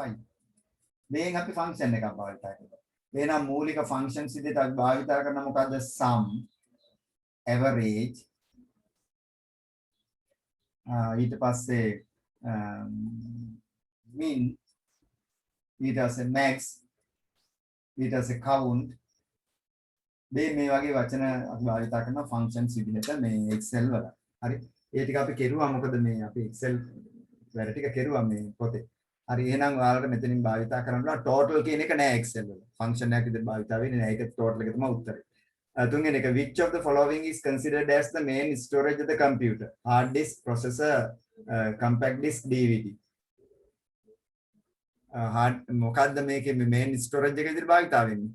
මේන් අපි ෆන්ක්ෂන් එකක් භාවිත කරනවා. එහෙනම් මූලික ෆන්ක්ෂන්ස් විදිහට අපි භාවිත කරන මොකද්ද? sum, average, ඊට පස්සේ min, ඊට පස්සේ max, ඊට පස්සේ count මේ වගේ වචන අපි භාවිත කරන ෆන්ක්ෂන්ස් විදිහට මේ Excel වල. හරි. ඒ ටික අපි කෙරුවා මොකද මේ අපි Excel වැඩ ටික කෙරුවා මේ පොතේ. හරි එහෙනම් ඔයාලට මෙතනින් භාවිත කරන්න පුළුවන් total කියන එක නෑ Excel වල. function එකක් විදිහට භාවිත වෙන්නේ නෑ. ඒක total එක තමයි උත්තරේ. තුන්වෙනි එක which of the following is considered as the main storage of the computer? hard disk, processor, compact disk, DVD. hard මොකද්ද මේකේ main storage එක විදිහට භාවිත වෙන්නේ?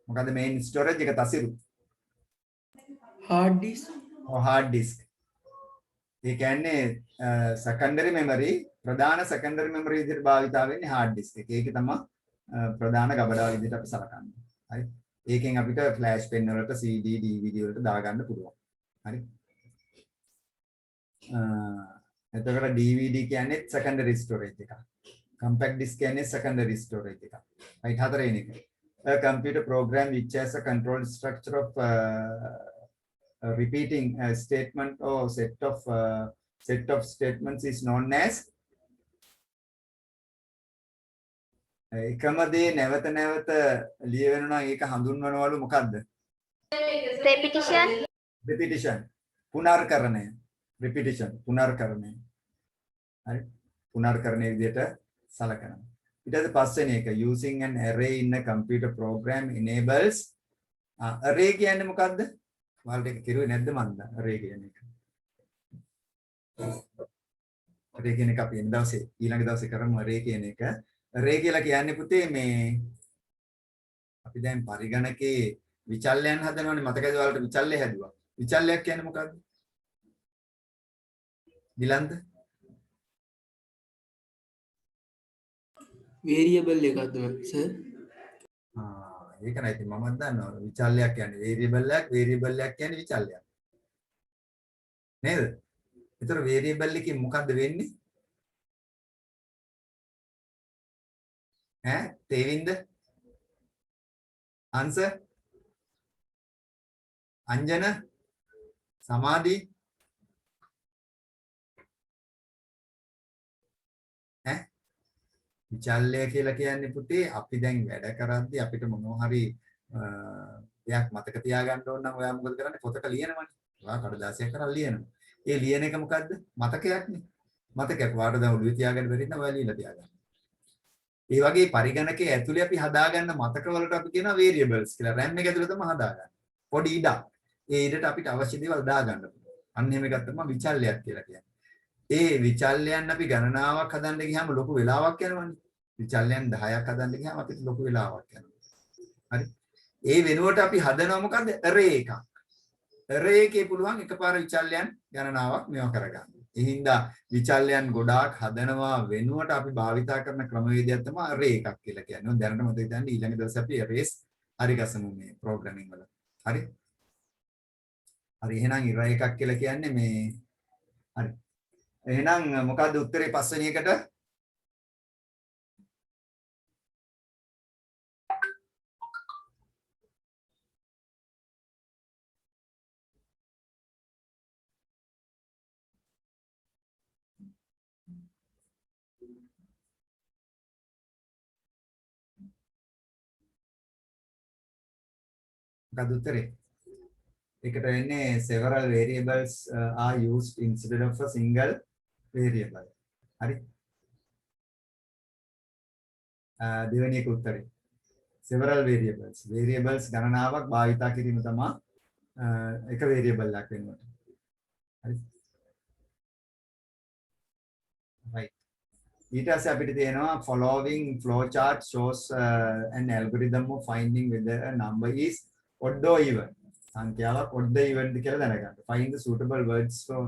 මොකද්ද main storage එක තසිරු? hard disk hard disk ඒ කියන්නේ secondary memory ප්‍රධාන secondary memory විදිහට භාවිත වෙන්නේ hard disk එක. ඒක තමයි ප්‍රධාන ගබඩාව විදිහට අපි සලකන්නේ. හරි. ඒකෙන් අපිට flash pen වලට CD DVD වලට දාගන්න පුළුවන්. හරි. එතකොට DVD කියන්නේ secondary storage එක. compact disk කියන්නේ secondary storage එක. right හතරවෙනි එක. A computer program which has a control structure of repeating a statement or set of statements is known as එකම දේ නැවත නැවත ලියවෙනවා නම් ඒක හඳුන්වනවලු මොකද්ද? repetition පුනර්කරණය පුනර්කරණය හරි පුනර්කරණය විදිහට සලකනවා. ඊට පස්වෙනි එක using an array in a computer program enables array කියන්නේ මොකද්ද? ඔයාලට ඒක කිරුවේ නැද්ද මන්ද? array කියන එක. array කියන එක අපි එන දවසේ ඊළඟ දවසේ කරමු array කියන එක. array කියලා කියන්නේ පුතේ මේ අපි දැන් පරිගණකේ විචල්‍යයන් හදනවනේ මතකද ඔයාලට විචල්‍ය හැදුවා. විචල්‍යයක් කියන්නේ මොකද්ද? දිලන්ත variable එකක්ද සර් ඒක නයි ඉතින් මමත් දන්නවා විචල්‍යයක් කියන්නේ වේරියබල් එකක් කියන්නේ විචල්‍යයක්. නේද? ඒතර වේරියබල් එකකින් මොකද්ද වෙන්නේ? තේවින්ද? answer අංජන සමාධි විචල්‍ය කියලා කියන්නේ පුතේ අපි දැන් වැඩ කරද්දී අපිට මොනවා හරි දෙයක් මතක තියාගන්න ඕන නම් ඔයා මොකද කරන්නේ පොතක ලියනවනේ. ඔයා කඩදාසියක් කරලා ලියනවා. ඒ ලියන එක මොකද්ද? මතකයක්නේ. මතකයක් වාට දැන් ඔළුවේ තියාගන්න බැරි නම් ඔයා ලියලා තියාගන්න. ඒ වගේ පරිගණකයේ ඇතුලේ අපි හදාගන්න මතක වලට අපි කියනවා variables කියලා. RAM එක ඇතුලේ තමයි හදාගන්නේ. පොඩි ඉඩක්. ඒ ඉඩට අපිට අවශ්‍ය දේවල් දාගන්න පුළුවන්. අන්න එහෙම එකක් තමයි විචල්‍යයක් කියලා කියන්නේ. ඒ විචල්‍යයන් අපි ගණනාවක් හදන්න ගියාම ලොකු වෙලාවක් යනවනේ. විචල්‍යයන් 10ක් හදන්න ගියාම අපිට ලොකු වෙලාවක් යනවා. හරි. ඒ වෙනුවට අපි හදනවා මොකද්ද? array එකක්. array එකේ පුළුවන් එකපාර විචල්‍යයන් ගණනාවක් මේවා කරගන්න. ඒ හින්දා විචල්‍යයන් ගොඩාක් හදනවා වෙනුවට අපි භාවිතා කරන ක්‍රමවේදයක් තමයි array එකක් කියලා කියන්නේ. දැනට මතක තියාගන්න ඊළඟ දවසේ අපි arrays හරි ගසමු මේ ප්‍රෝග්‍රෑමින් වල. හරි. හරි එහෙනම් array එකක් කියලා කියන්නේ මේ හරි. එහෙනම් මොකද්ද උත්තරේ පස්වෙනි එකට? මොකද්ද උත්තරේ? ඒකට වෙන්නේ several variables are used instead of a single variable. හරි. දෙවෙනි එක උත්තරේ. several variables ගණනාවක් භාවිතා කිරීම තමයි එක variable එකක් වෙනවා. හරි. right. ඊට පස්සේ අපිට තියෙනවා following flowchart shows an algorithm of finding whether a number is odd or even. සංඛ්‍යාවක් odd or even කියලා දැනගන්න. Find the suitable words for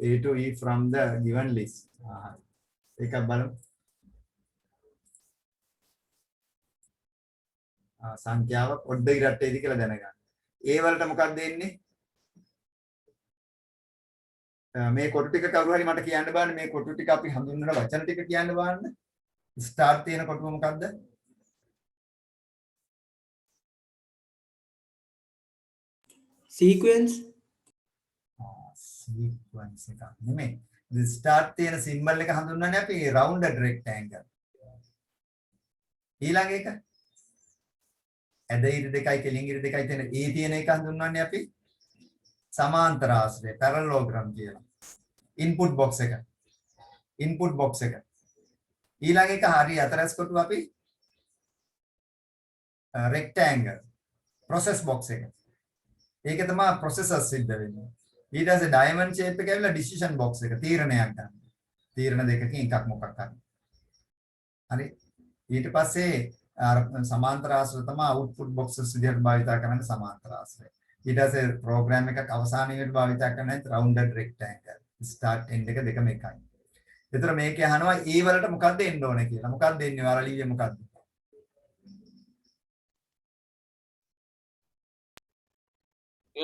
A to E from the given list. එකක් බලමු. සංඛ්‍යාවක් odd ඉරට්ටේද කියලා දැනගන්න. ඒ වලට මොකක්ද එන්නේ? මේ කොටු ටික කවුරු හරි මට කියන්න බෑනේ මේ කොටු ටික අපි හඳුන්වන වචන ටික කියන්න බෑන්න. ස්ටාර්ට් තියෙන කොටුව මොකක්ද? sequence sequence එක නෙමෙයි. ස්ටාර්ට් තියෙන සිම්බල් එක හඳුන්වන්නේ අපි rounded rectangle. ඊළඟ එක ඇද ඉර දෙකයි කෙලින් ඉර දෙකයි තියෙන ඒ තියෙන එක හඳුන්වන්නේ අපි සමාන්තර ආශ්‍රය parallelogram කියලා. input box එක. ඊළඟ එක හරි අතරස් කොටුව අපි rectangle process box එක. ඒක තමයි processor සිද්ධ වෙන්නේ. ඊට පස්සේ diamond shape එක ඇවිල්ලා decision box එක තීරණයක් ගන්න. තීරණ දෙකකින් එකක් මොකක් හරි. හරි. ඊට පස්සේ සමාන්තර ආශ්‍රය තමයි output boxes විදිහට භාවිත කරන්නේ සමාන්තර ආශ්‍රය. ඊට පස්සේ program එකක් අවසානයේදී භාවිත කරන්නේ rounded rectangle. start end එක දෙකම එකයි. ඒතර මේකේ අහනවා E වලට මොකක්ද එන්න ඕනේ කියලා. මොකක්ද එන්නේ? ඔයාලා ලියුවේ මොකක්ද?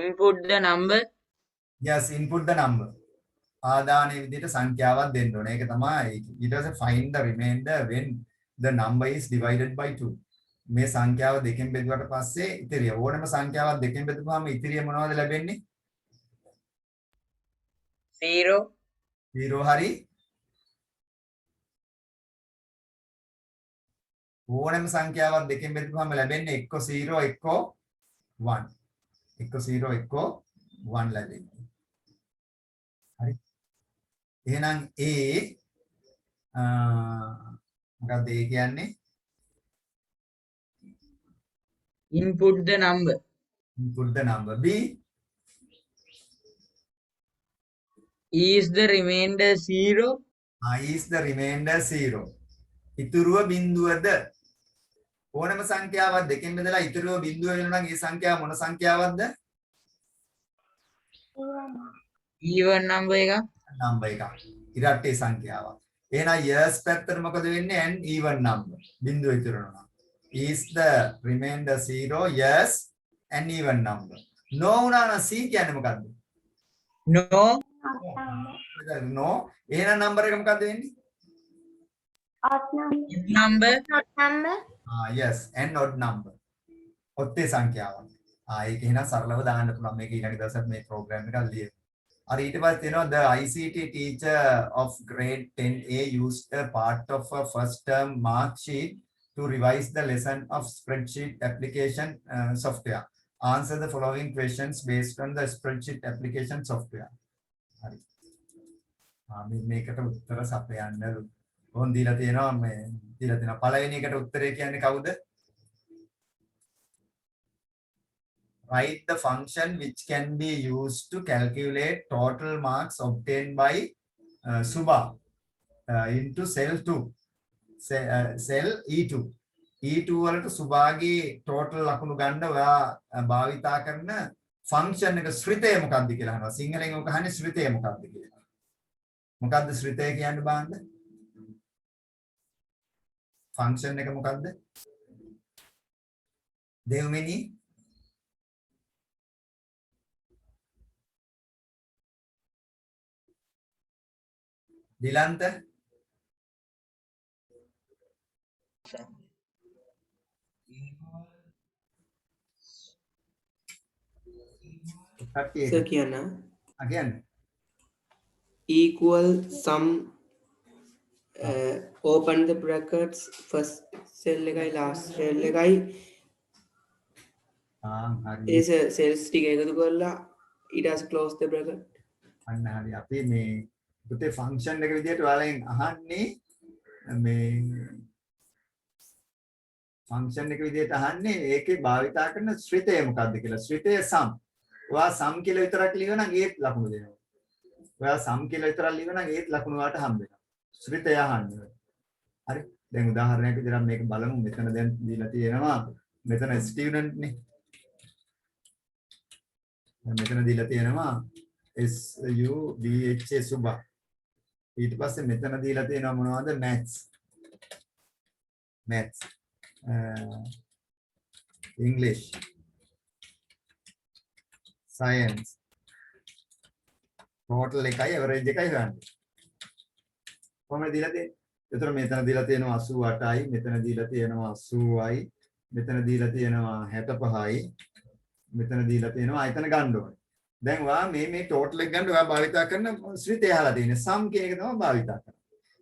Input the number. Yes, input the number. ආදානයේ විදිහට සංඛ්‍යාවක් දෙන්න ඕනේ. ඒක තමයි. ඊට පස්සේ find the remainder when the number is divided by 2. මේ සංඛ්‍යාව දෙකෙන් බෙදුවට පස්සේ ඉතිරිය ඕනම සංඛ්‍යාවක් දෙකෙන් බෙදුවාම ඉතිරිය මොනවද ලැබෙන්නේ? 0. 0 හරි. ඕනම සංඛ්‍යාවක් දෙකෙන් බෙදුවාම ලැබෙන්නේ එක්ක 0 එක්ක 1. එක්ක 0 එක්ක 1 ලැබෙන්නේ. හරි. එහෙනම් මොකක්ද ඒ කියන්නේ? Input the number. Input the number. B Is the remainder 0? is the remainder 0. ඉතුරුව බිඳුවද? ඕනම සංඛ්‍යාවක් දෙකෙන් බෙදලා ඉතුරුව බිඳුව වෙනවා නම් ඒ සංඛ්‍යාව මොන සංඛ්‍යාවක්ද? Even number එක. number එකක්. ඉරට්ටේ සංඛ්‍යාවක්. එහෙනම් years පැත්තට මොකද වෙන්නේ? an even number. බිඳුව ඉතුරු වෙනවා. is the remainder 0? Yes, an even number. No වුණා නම් C කියන්නේ මොකද්ද? No. No. එහෙනම් number එක මොකද්ද වෙන්නේ? odd number Number. odd number Yes, an odd number. ඔත්තේ සංඛ්‍යාවක්. ඒක එහෙනම් සරලව දාන්න පුළුවන් මේක ඊළඟ දවසට මේ ප්‍රෝග්‍රෑම් එක ලියන්න. අර ඊට පස්සේ තියෙනවා the ICT teacher of grade 10A used a part of a first term mark sheet to revise the lesson of spreadsheet application software. Answer the following questions based on the spreadsheet application software. හරි. මේකට උත්තර සපයන්න ඕන දීලා තියෙනවා මේ දීලා තියෙනවා පළවෙනි එකට උත්තරේ කියන්නේ කවුද? Write the function which can be used to calculate total marks obtained by Subha into cell 2. Cell E2. E2 වලට සුභාගේ total ලකුණු ගන්න ඔයා භාවිතා කරන function එක ශ්‍රිතය මොකක්ද කියලා අහනවා. සිංහලෙන් ඔක අහන්නේ ශ්‍රිතය මොකක්ද කියලා. මොකක්ද ශ්‍රිතය කියන්නේ බලන්න. function එක මොකක්ද? දෙව්මිනි Dilanta? sir කියන්න Again. equal sum open the brackets first cell එකයි last cell එකයි හරි. ඒ cells ටික එකතු කරලා ඊට පස්සේ close the bracket අන්න හරි. අපි මේ පුතේ function එක විදිහට ඔයාලෙන් අහන්නේ මේ function එක විදිහට අහන්නේ ඒකේ භාවිතා කරන ශ්‍රිතය මොකක්ද කියලා. ශ්‍රිතය sum. ඔයා sum කියලා විතරක් ලියව නම් ඒත් ලකුණු දෙනවා. ඔයා sum කියලා විතරක් ලියව නම් ඒත් ලකුණු වලට හම්බ වෙනවා. ශ්‍රිතය අහන්නේ. හරි. දැන් උදාහරණයක් විදිහට මේක බලමු. මෙතන දැන් දීලා තියෙනවා. මෙතන student නේ. මෙතන දීලා තියෙනවා SUBHA සුභා. ඊට පස්සේ මෙතන දීලා තියෙනවා මොනවද? maths English science total එකයි average එකයි ගන්න. කොහොමද දීලා තියෙන්නේ? ඒතර මෙතන දීලා තියෙනවා 88යි, මෙතන දීලා තියෙනවා 80යි, මෙතන දීලා තියෙනවා 65යි, මෙතන දීලා තියෙනවා එතන ගන්න ඕනේ. දැන් ඔයා මේ total එක ගන්න ඔයා භාවිතා කරන ශ්‍රිතය අහලා තියෙන්නේ sum කියන එක තමයි භාවිතා කරන්නේ.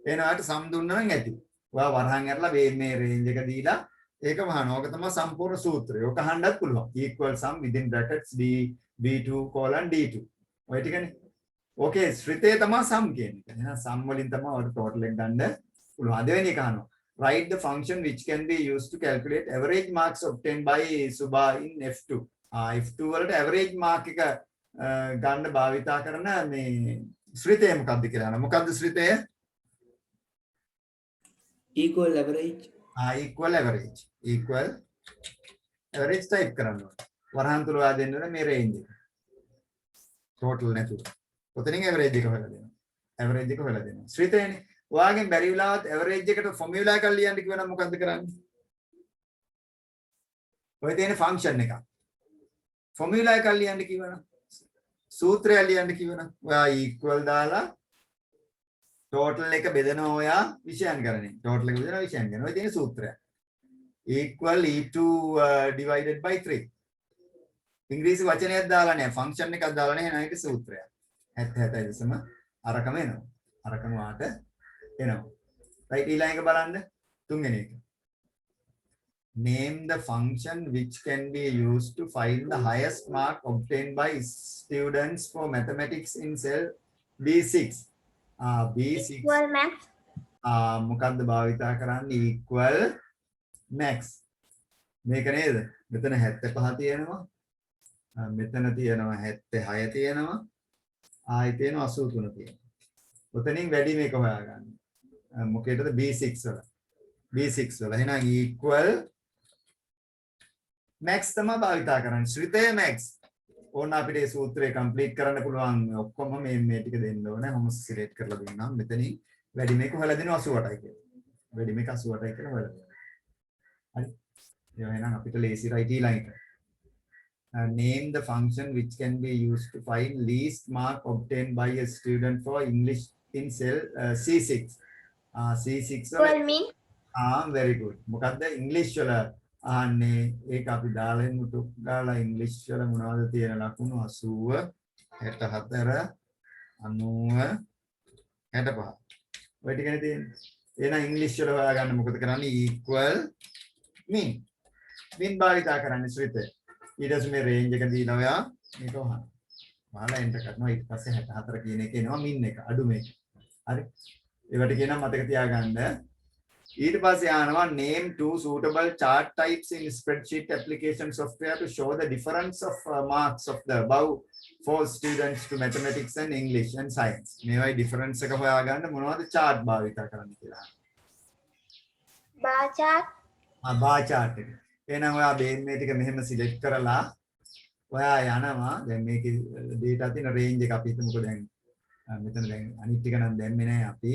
එහෙනම් ඔයාට sum දුන්නා නම් ඇති. ඔයා වරහන් ඇරලා මේ range එක දීලා ඒක වහනවා. ඕක තමයි සම්පූර්ණ සූත්‍රය. ඕක අහන්නත් පුළුවන්. equal sum within brackets b2 colon d2. ඔය ටිකනේ. ඕකේ ශ්‍රිතය තමයි sum කියන්නේ. එහෙනම් sum වලින් තමයි ඔයාලට total එක ගන්න පුළුවන්. දෙවෙනි එක අහනවා. Write the function which can be used to calculate average marks obtained by Subha in F2. F2 වලට average mark එක ගන්න භාවිතා කරන මේ ශ්‍රිතය මොකක්ද කියලා අහනවා. මොකක්ද ශ්‍රිතය? equal average equal average. Equal average type කරන්න ඕනේ. වරහන් තුල ඔයා දෙන්න ඕනේ මේ range එක. total නැතුව. ඔතනින් average එක හොයලා දෙනවා. average එක හොයලා දෙනවා. ශ්‍රිතයනේ. ඔයාගෙන් බැරි වෙලාවත් average එකට formula එකක් ලියන්න කිව්වනම් මොකද්ද කරන්නේ? ඔය තියෙන function එක. formula එකක් ලියන්න කිව්වනම් සූත්‍රය ලියන්න කිව්වනම් ඔයා equal දාලා total එක බෙදනවා ඔයා විෂයන් කරන්නේ. total එක බෙදනවා විෂයන් කරනවා. ඔය තියෙන සූත්‍රය. equal e2 divided by 3. ඉංග්‍රීසි වචනයක් දාලා නැහැ. function එකක් දාලා නැහැ. එහෙනම් ඒක සූත්‍රයක්. 77 අරකම එනවා. අරකම වාට එනවා. right ඊළඟ එක බලන්න. තුන්වෙනි එක. Name the function which can be used to find the highest mark obtained by students for mathematics in cell B6. B6 equal max මොකක්ද භාවිතා කරන්නේ? equal max. මේක නේද? මෙතන 75 තියෙනවා. මෙතන තියෙනවා 76 තියෙනවා. ආයෙ තියෙනවා 83 තියෙනවා. ඔතනින් වැඩි මේක හොයාගන්න. මොකේදද? B6 වල. B6 වල. එහෙනම් equal max තමයි භාවිතා කරන්නේ. ශ්‍රිතය max. ඕන අපිට මේ සූත්‍රය කම්ප්ලීට් කරන්න පුළුවන්. ඔක්කොම මේ ටික දෙන්න ඕනේ. මොහොම සිලෙක්ට් කරලා දුන්නාම මෙතනින් වැඩි මේක හොයලා දෙනවා 88යි කියලා. වැඩි මේක 88යි කියලා හොයලා දෙනවා. හරි. ඒවා එහෙනම් අපිට ලේසි right ඊළඟට. Name the function which can be used to find least mark obtained by a student for English in cell C6. C6 වල equal mean very good. මොකද්ද ඉංග්‍රීසි වල අහන්නේ ඒක අපි දාලා ඉන්න ටුක් දාලා ඉංග්‍රීසි වල මොනවද තියෙන ලකුණු 80 64 90 65 ඔය ටිකනේ තියෙන්නේ. එහෙනම් ඉංග්‍රීසි වල හොයාගන්න මොකද කරන්නේ equal mean භාවිතා කරන්නේ ශ්‍රිතේ. ඊට පස්සේ මේ රේන්ජ් එක දීලා ඔයා මේක වහන්න. වහලා එන්ටර් කරනවා. ඊට පස්සේ 64 කියන එක එනවා මින් එක අඩු මේක. හරි. ඒවට කියනවා මතක තියාගන්න. ඊට පස්සේ ආනවා name two suitable chart types in spreadsheet application software to show the difference of marks of the above for students to mathematics and English and science. මේවයි difference එක හොයාගන්න මොනවද chart භාවිතා කරන්න කියලා. bar chart bar chart එක. එහෙනම් ඔයා මේ ටික මෙහෙම සිලෙක්ට් කරලා ඔයා යනවා දැන් මේකේ data තියෙන range එක අපි හිතමුකෝ දැන් මෙතන දැන් අනිත් ටික නම් දැම්මේ නැහැ අපි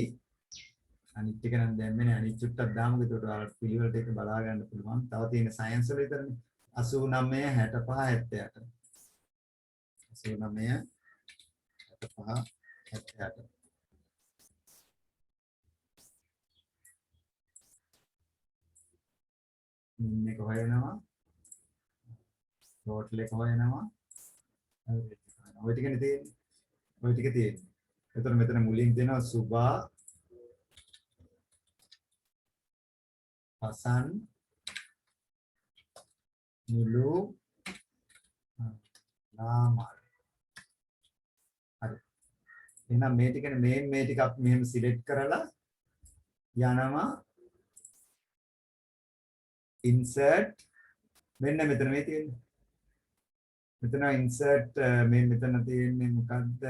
අනිත් ටික නම් දැම්මේ නැහැ අනිත් චුට්ටක් දාමුකෝ ඒකට ඔයාලට පිළිවෙලට එක බලා ගන්න පුළුවන් තව තියෙන science වල විතරනේ 89 65 78 89 65 78 මේක හොයනවා ටෝටල් එක හොයනවා ඔය ටිකනේ තියෙන්නේ ඔය ටික තියෙන්නේ එතකොට මෙතන මුලින් දෙනවා සුභා හසන් නිලු නාමල් හරි එහෙනම් මේ ටිකනේ මේ ටික අපි මෙහෙම සිලෙක්ට් කරලා යනවා insert මෙන්න මෙතන මේ තියෙන්නේ මෙතන insert මේ මෙතන තියෙන්නේ මොකද්ද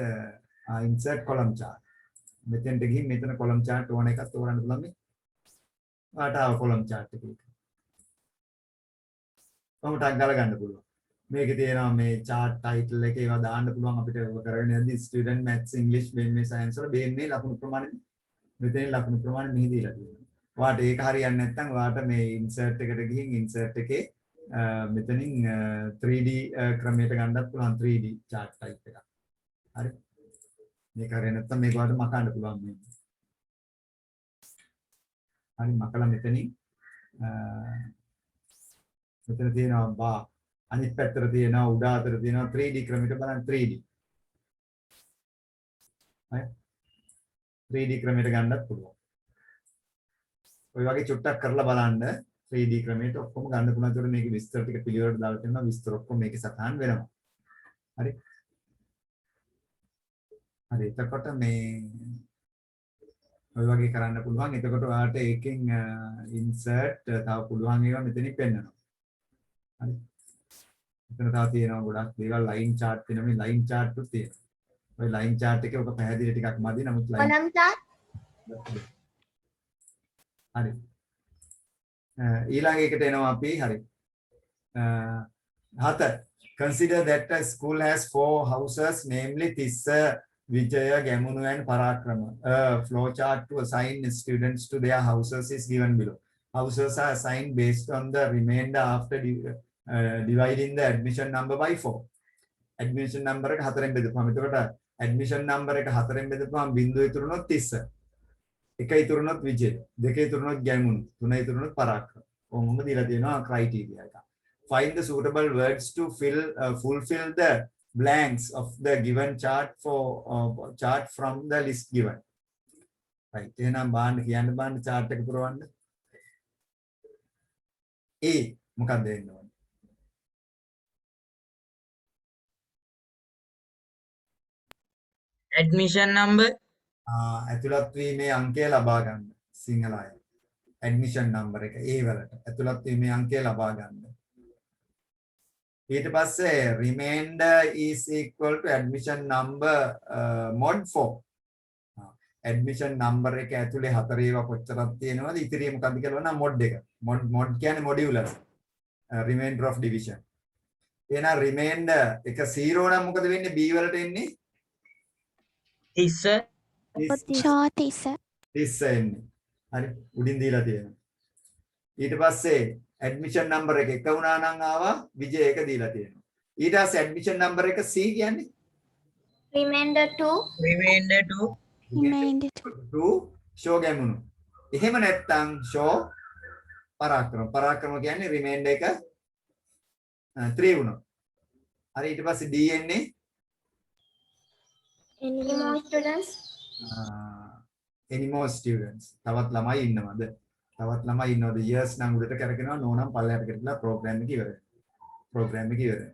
insert column chart මෙතෙන්ට ගිහින් මෙතන column chart ඕන එකක් තෝරන්න පුළුවන් මේ ඔයාට ආව column chart එක කොහොමද ගල ගන්න පුළුවන් මේකේ තියෙනවා මේ chart title එක ඒවා දාන්න පුළුවන් අපිට ඔය කරගෙන යද්දි student maths english මේ science වල මේ ලකුණු ප්‍රමාණය මෙතන ලකුණු ප්‍රමාණය මෙහි දීලා තියෙනවා ඔයාට ඒක හරියන්නේ නැත්නම් ඔයාට මේ insert එකට ගිහින් insert එකේ මෙතනින් 3D ක්‍රමයට ගන්නත් පුළුවන් 3D chart type එකක්. හරි. මේක හරිය නැත්නම් මේක ඔයාට මකන්න පුළුවන් මේ. හරි මකලා මෙතනින් මෙතන තියෙනවා බා අනිත් පැත්තට තියෙනවා උඩ අතට තියෙනවා 3D ක්‍රමයට බලන්න 3D. හරි. 3D ක්‍රමයට ගන්නත් පුළුවන්. ඔය වගේ චුට්ටක් කරලා බලන්න 3D ක්‍රමයට ඔක්කොම ගන්න පුළුවන්. ඒතකොට මේකේ විස්තර ටික පිළිවෙලට දාලා තියෙනවා. විස්තර ඔක්කොම මේකේ සටහන් වෙනවා. හරි. හරි. එතකොට මේ ඔය වගේ කරන්න පුළුවන්. එතකොට ඔයාලට ඒකෙන් insert තව පුළුවන් ඒවා මෙතනින් පෙන්නනවා. හරි. එතන තව තියෙනවා ගොඩක් දේවල් line chart තියෙනවා. මේ line chart උත් තියෙනවා. ඔය line chart එකේ ඔක පැහැදිලි ටිකක් මදි. නමුත් line column chart හරි ඊළඟ එකට එනවා අපි හරි හත consider that a school has 4 houses namely Tissa Vijaya Gamunu and Parakrama flow chart to assign students to their houses is given below houses are assigned based on the remainder after dividing the admission number by 4 admission number එක 4 ෙන් බෙදපුවාම එතකොට admission number එක 4 ෙන් බෙදපුවාම බිංදුව ඉතුරුනොත් 30 එක ඉතුරුනොත් විජය දෙක ඉතුරුනොත් ගැමුණු තුන ඉතුරුනොත් පරාක්‍රම කොහොමද දීලා තියෙනවා criteria එක find the suitable words to fulfill the blanks of the given chart chart from the list given right එහෙනම් බලන්න කියන්න බලන්න chart එක පුරවන්න A මොකක්ද වෙන්න ඕනේ admission number ඇතුළත් වීමේ අංකය ලබා ගන්න සිංහල අය admission number එක A වලට ඇතුළත් වීමේ අංකය ලබා ගන්න ඊට පස්සේ remainder is equal to admission number mod 4 admission number එක ඇතුලේ 4 ඒවා කොච්චරක් තියෙනවද ඉතිරිය මොකක්ද කියලා නම් mod එක mod කියන්නේ modulus remainder of division එහෙනම් remainder එක 0 නම් මොකද වෙන්නේ B වලට එන්නේ Tissa Shortisa එන්නේ. හරි උඩින් දීලා තියෙනවා. ඊට පස්සේ ඇඩ්මිෂන් නම්බර් එක එක වුණා නම් ආවා විජය එක දීලා තියෙනවා. ඊට පස්සේ ඇඩ්මිෂන් නම්බර් එක C කියන්නේ remainder 2 remainder 2, Remainder 2 ෂෝ ගැමුණු. එහෙම නැත්නම් ෂෝ පරාක්‍රම. පරාක්‍රම කියන්නේ රිමේන්ඩර් එක 3 වුණා. හරි ඊට පස්සේ D එන්නේ any more students any more students. තවත් ළමයි ඉන්නවද? තවත් ළමයි ඉන්නවද? years නම් උඩට කරගෙනවා no නම් පල්ලෙහාට කරලා ප්‍රෝග්‍රෑම් එක ඉවරයි. ප්‍රෝග්‍රෑම් එක ඉවරයි.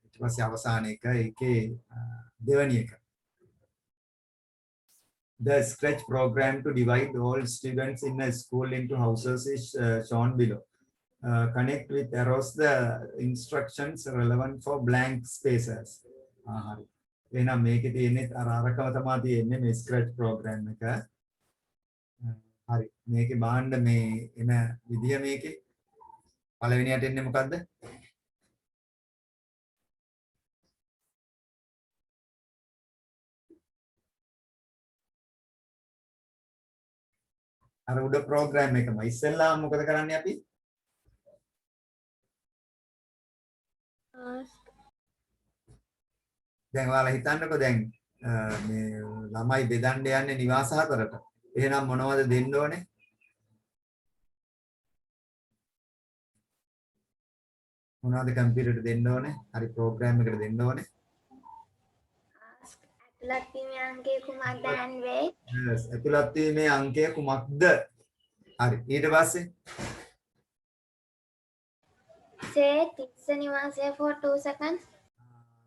ඊට පස්සේ අවසාන එක ඒකේ දෙවෙනි එක. The Scratch program to divide all students in a school into houses is shown below. Connect with arrows the instructions relevant for blank spaces. හරි. එහෙනම් මේකේ තියෙන්නේ අරකම තමයි තියෙන්නේ මේ Scratch program එක. හරි. මේකේ බාන්න මේ එන විදිය මේකේ පළවෙනියට එන්නේ මොකද්ද? අර උඩ ප්‍රෝග්‍රෑම් එකම ඉස්සෙල්ලාම මොකද කරන්නේ අපි? දැන් ඔයාලා හිතන්නකෝ දැන් මේ ළමයි බෙදන්න යන්නේ නිවාස හතරට. එහෙනම් මොනවද දෙන්න ඕනේ? මොනවද කම්පියුටරට දෙන්න ඕනේ? හරි ප්‍රෝග්‍රෑම් එකට දෙන්න ඕනේ. ඇතුළත් වීමේ අංකය කුමක්ද and weight yes ඇතුළත් වීමේ අංකය කුමක්ද? හරි ඊට පස්සේ say Tissa නිවාසය for 2 seconds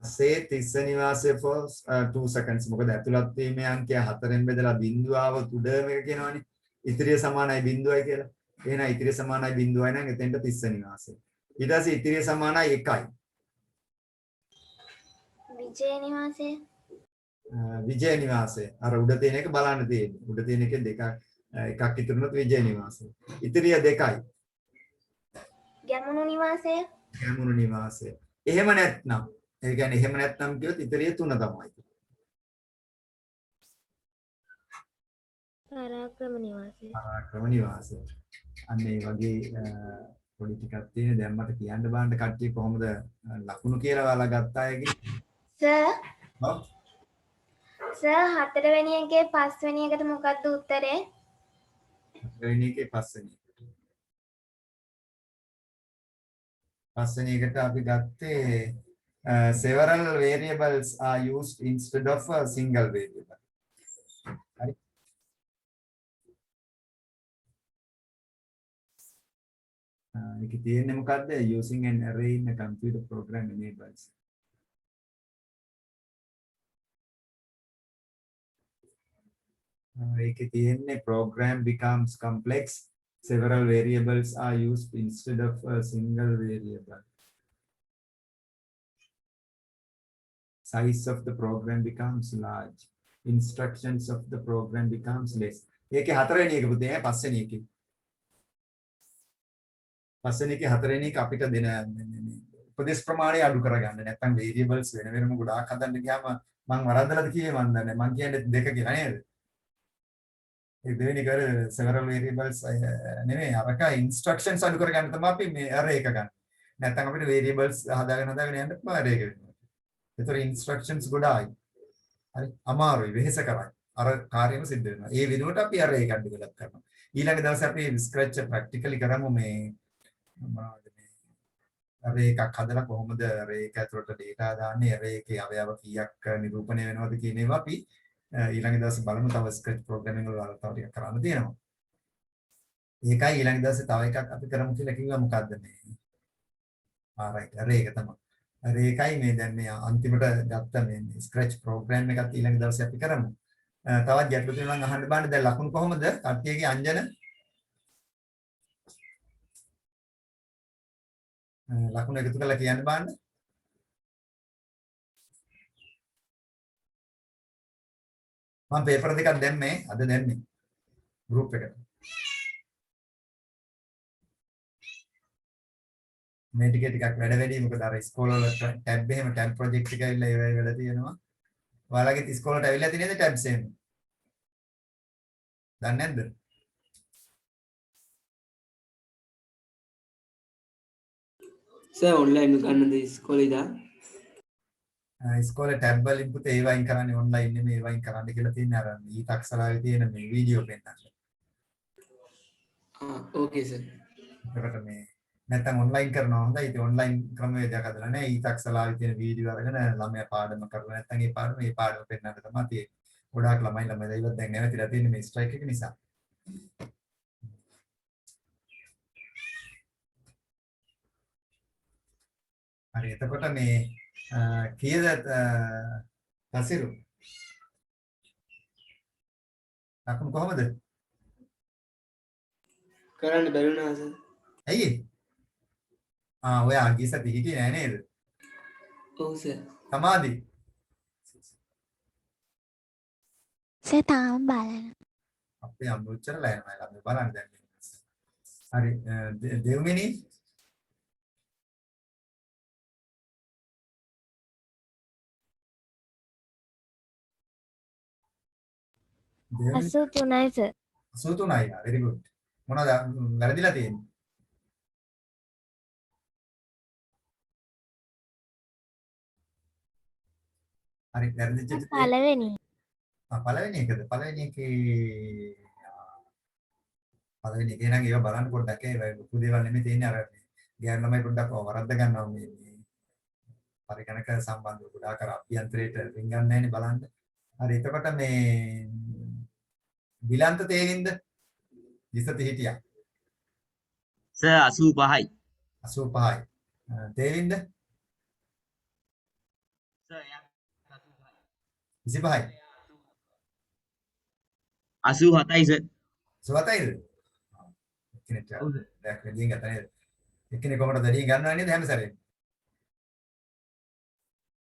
say Tissa නිවාසය for 2 seconds. මොකද ඇතුළත් වීමේ අංකය 4ෙන් බෙදලා බිඳුව આવොත් උඩම එක කියනවනේ. ඉතිරිය සමානයි බිඳුවයි කියලා. එහෙනම් ඉතිරිය සමානයි බිඳුවයි නම් එතෙන්ට තිස්ස නිවාසය. ඊට පස්සේ ඉතිරිය සමානයි 1යි. විජය නිවාසය විජය නිවාසය. අර උඩ තියෙන එක බලන්න තියෙන්නේ. උඩ තියෙන එකේ දෙකක් එකක් ඉතුරුනොත් විජය නිවාසය. ඉතිරිය 2යි. ගැමුණු නිවාසය ගැමුණු නිවාසය. එහෙම නැත්නම් ඒ කියන්නේ එහෙම නැත්නම් කියොත් ඉතිරිය 3 තමයි. පරාක්‍රම නිවාසය පරාක්‍රම නිවාසය. අන්න ඒ වගේ පොඩි ටිකක් තියෙන. දැන් මට කියන්න බෑන්ඩ කට්ටිය කොහොමද ලකුණු කියලා ඔයාලා ගත්ත අයගේ? සර් ඔව්. සර් 4 වෙනි එකේ 5 වෙනි එකට මොකක්ද උත්තරේ? වෙන එකේ පස්වෙනි එකට. පස්වෙනි එකට අපි ගත්තේ several variables are used instead of a single variable. හරි. ඒකේ තියෙන්නේ මොකද්ද? Using an array in a computer program enables. ඒකේ තියෙන්නේ program becomes complex. Several variables are used instead of a single variable. Size of the program becomes large. Instructions of the program becomes less. ඒකේ හතරවෙනි එක පුතේ පස්වෙනි එකේ. පස්වෙනි එකේ හතරවෙනි එක අපිට දෙන උපදේශ ප්‍රමාණය අඩු කරගන්න. නැත්නම් variables වෙන වෙනම ගොඩාක් හදන්න ගියාම මම වරද්දලාද කියේ මන් දන්නේ. මං කියන්නේ දෙක කියලා නේද? ඒ දෙවෙනි කර several variables නෙමෙයි අරක instructions අඩු කරගන්න තමයි අපි මේ array එක ගන්න. නැත්නම් අපිට variables හදාගෙන යන්න පුළුවන් array එක වෙනවා. ඒතර instructions ගොඩායි. හරි අමාරුයි වෙහෙස කරයි. අර කාර්යම සිද්ධ වෙනවා. ඒ වෙනුවට අපි array එකක් ඩෙවලොප් කරනවා. ඊළඟ දවසේ අපි scratch practically කරමු මේ මොනවද මේ array එකක් හදලා කොහොමද array එක ඇතුළට data දාන්නේ array එකේ අවයව කීයක් නිරූපණය වෙනවද කියන ඒවා අපි ඊළඟ දවසේ බලමු. තව ස්ක්‍රැච් ප්‍රෝග්‍රෑමින් වල තව ටිකක් කරන්න තියෙනවා. ඒකයි ඊළඟ දවසේ තව එකක් අපි කරමු කියලා කිව්වා. මොකද්ද මේ? right array එක තමයි. array එකයි මේ දැන් මේ අන්තිමට ගත්ත මේ ස්ක්‍රැච් ප්‍රෝග්‍රෑම් එකත් ඊළඟ දවසේ අපි කරමු. තවත් ගැටලු තියෙනවා නම් අහන්න බලන්න. දැන් ලකුණු කොහොමද? කට්ටියගේ අංජන ලකුණු එකතු කරලා කියන්න බලන්න. මම පේපර් දෙකක් දැම්මේ අද දැම්මේ ගෲප් එකට. මේ ටිකක් වැඩ වැඩි. මොකද අර ඉස්කෝල වල ටැබ් එහෙම ටැබ් ප්‍රොජෙක්ට් එක ඇවිල්ලා ඒ වෙලාව තියෙනවා. ඔයාලගේ ඉස්කෝලේට ඇවිල්ලා තියෙනද ටැබ්ස් එහෙම? දන්නේ නැද්ද? සර් ඔන්ලයින් ගන්නද ඉස්කෝලේ ඉදා? ඉස්කෝලේ ටැබ් වලින් පුතේ ඒ වයින් කරන්නේ ඔන්ලයින් නෙමෙයි ඒ වයින් කරන්න කියලා තියෙන්නේ අර ඊට අක්ෂරාවේ තියෙන මේ වීඩියෝ පෙන්නන්න. ඕකේ සර්. ඒකට මේ නැත්තම් ඔන්ලයින් කරනවා හොඳයි. ඉතින් ඔන්ලයින් ක්‍රමවේදයක් හදලා නැහැ. ඊට අක්ෂරාවේ තියෙන වීඩියෝ අරගෙන ළමයා පාඩම කරලා නැත්තම් ඒ පාඩම පෙන්නන්න තමයි තියෙන්නේ. ගොඩාක් ළමයි ඉවත් දැන් නැවතිලා තියෙන්නේ මේ ස්ට්‍රයික් එක නිසා. හරි එතකොට මේ කීයද තසිරු ලකුණු කොහමද කරන්න බැරි වුණා සර්. ඇයි ඔයා ගියසති හිටියේ නෑ නේද ඔව් සර්. සමාධි සර් තාම බලන්න. අපේ අම්මුච්චරලා යනවා ළමයි බලන්න දැන් හරි දෙව්මිනි දෙව්මිනි 83යි සර්. 83යි very good මොනවද වැරදිලා තියෙන්නේ හරි වැරදිච්ච පළවෙනි. පළවෙනි එකද පළවෙනි එකේ පළවෙනි එකේ නම් ඒව බලන්න පොඩ්ඩක් ඒ ලොකු දේවල් නෙමෙයි තියෙන්නේ අර ගෑනු ළමයි පොඩ්ඩක් වරද්ද ගන්නවා මේ පරිගණක සම්බන්ධව ගොඩාක් අර අභ්‍යන්තරයට රින් ගන්න නැහැනේ බලන්න. හරි එතකොට මේ බිලන්ත තේවින්ද? විසති හිටියා. sir 85යි 85යි. තේවින්ද? sir 25යි. 87යි sir 87යිද? එක්කෙනෙක් දැක් වෙලින් ගත නේද? එක්කෙනෙක් කොහොමද දෙලින් ගන්නව නේද හැම සැරේම?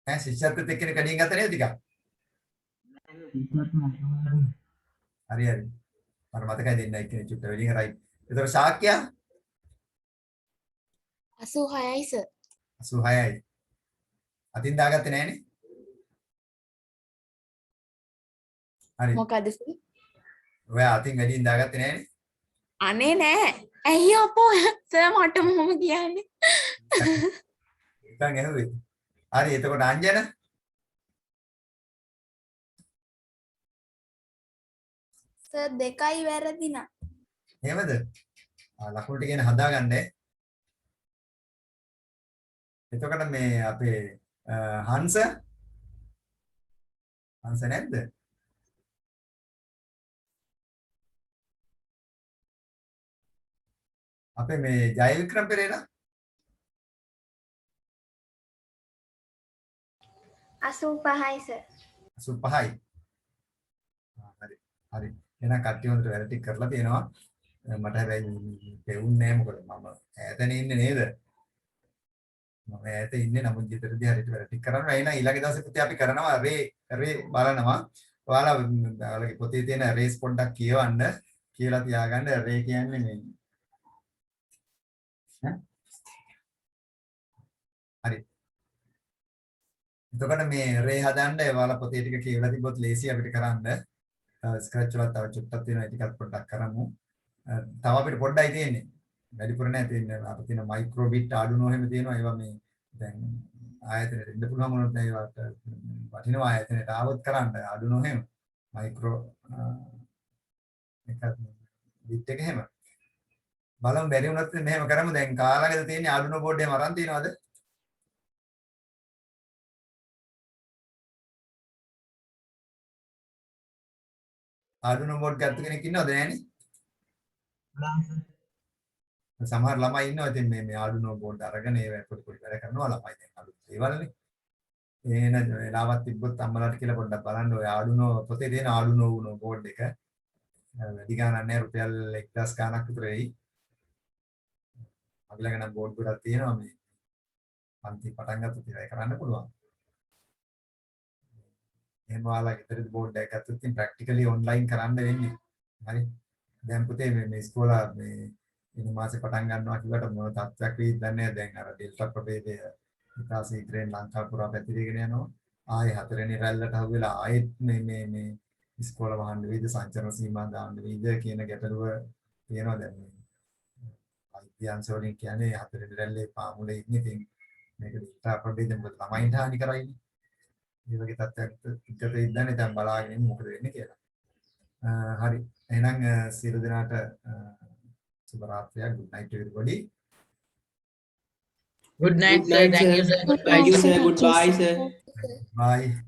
ශිෂ්‍යත්වෙත් එක්කෙනෙක් කඩින් ගත නේද ටිකක්? හරි හරි. මට මතකයි දෙන්න එක්කෙනෙක් චුට්ට වෙලින් රයිට්. ඒතර ශාක්‍ය 86යි සර්. 86යි. අතින් දාගත්තේ නෑනේ. හරි. මොකද සර්? ඔයා අතින් වැඩියෙන් දාගත්තේ නෑනේ. අනේ නෑ. ඇයි අපෝ සර් මට මොහොම කියන්නේ. නිකන් ඇහුවේ. හරි එතකොට අංජන සර් දෙකයි වැරදි නා. එහෙමද? ලකුණු ටික ගැන හදාගන්න. එතකොට මේ අපේ හංස නැද්ද? අපේ මේ ජය වික්‍රම පෙරේරා 85යි සර්. 85යි. හරි. හරි. එහෙනම් කට්ටිය හොඳට වැඩ ටික කරලා තියෙනවා. මට හැබැයි පෙවුන්නේ නැහැ මොකද මම ඈතනේ ඉන්නේ නේද? මම ඈත ඉන්නේ නමුත් ගෙදරදී හරියට වැඩ ටික කරනවා. එහෙනම් ඊළඟ දවසේ පුතේ අපි කරනවා රේ බලනවා. ඔයාලගේ පොතේ තියෙන රේස් පොඩ්ඩක් කියවන්න කියලා තියාගන්න. රේ කියන්නේ මේ හරි. එතකොට මේ රේ හදන්න ඔයාලා පොතේ ටික කියවලා තිබ්බොත් ලේසි අපිට කරන්න. ස්ක්‍රැච් වල තව චුට්ටක් තියෙනවා ඒ ටිකත් පොඩ්ඩක් කරමු. තව අපිට පොඩ්ඩයි තියෙන්නේ. වැඩිපුර නෑ තියෙන්නේ. අපිට තියෙන මයික්‍රෝ බිට් ආඩුනෝ එහෙම තියෙනවා. ඒවා මේ දැන් ආයතනෙට දෙන්න පුළුවන් මොනවද ඒවට වටිනවා ආයතනෙට ආවොත් කරන්න ආඩුනෝ එහෙම. මයික්‍රෝ එකක් බිට් එක එහෙම. බලමු බැරි වුණත් මෙහෙම කරමු. දැන් කාලයකද තියෙන්නේ ආඩුනෝ බෝඩ් එකම අරන් තියනවද? ආඩුනෝ බෝඩ් ගත්ත කෙනෙක් ඉන්නවද නැහනේ? සමහර ළමයි ඉන්නවා ඉතින් මේ ආඩුනෝ බෝඩ් අරගෙන ඒ පොඩි පොඩි වැඩ කරනවා ළමයි දැන් අලුත් ඒවල්නේ. එහෙන වෙලාවක් තිබ්බොත් අම්මලාට කියලා පොඩ්ඩක් බලන්න ඔය ආඩුනෝ පොතේ තියෙන ආඩුනෝ වුණෝ බෝඩ් එක. වැඩි ගාණක් නැහැ රුපියල් 1000 ගාණක් විතර වෙයි. අපි ළඟ නම් බෝඩ් ගොඩක් තියෙනවා මේ. පන්ති පටන් ගත්තොත් ඒක කරන්න පුළුවන්. එහෙම ඔයාලා ගෙදරදී බෝඩ් එකක් ගත්තොත් ඉතින් ප්‍රැක්ටිකලි ඔන්ලයින් කරන්න වෙන්නේ. හරි. දැන් පුතේ මේ ඉස්කෝලා මේ ඉන්න මාසේ පටන් ගන්නවා කිව්වට මොන තත්ත්වයක් වෙයිද දන්නේ නැහැ. දැන් අර ඩෙල්ටා ප්‍රභේදය ඉතාලි ග්‍රේන් ලංකාව පුරා පැතිරගෙන යනවා. ආයේ හතරවෙනි රැල්ලට අහුවෙලා ආයෙත් මේ ඉස්කෝල වහන්න වෙයිද සංචරණ සීමා දාන්න වෙයිද කියන ගැටලුව තියෙනවා දැන් මේ ඉන්දියාන්ස් වලින් කියන්නේ හතරේ රැල්ලේ පාමුලේ ඉන්නේ. ඉතින් මේක ඉස්සා පොඩ්ඩේ දැන් මොකද ළමයින්ට හානි කරයිනේ. මේ වගේ තත්ත්වයක් ඉක්කට ඉඳන්නේ දැන් බලාගෙන ඉන්න මොකද වෙන්නේ කියලා. හරි. එහෙනම් සියලු දෙනාට සුබ රාත්‍රියක්. good night everybody. Good night, Good night, sir. Thank you, sir. sir. Goodbye. Thank you, sir. Goodbye, sir. Bye.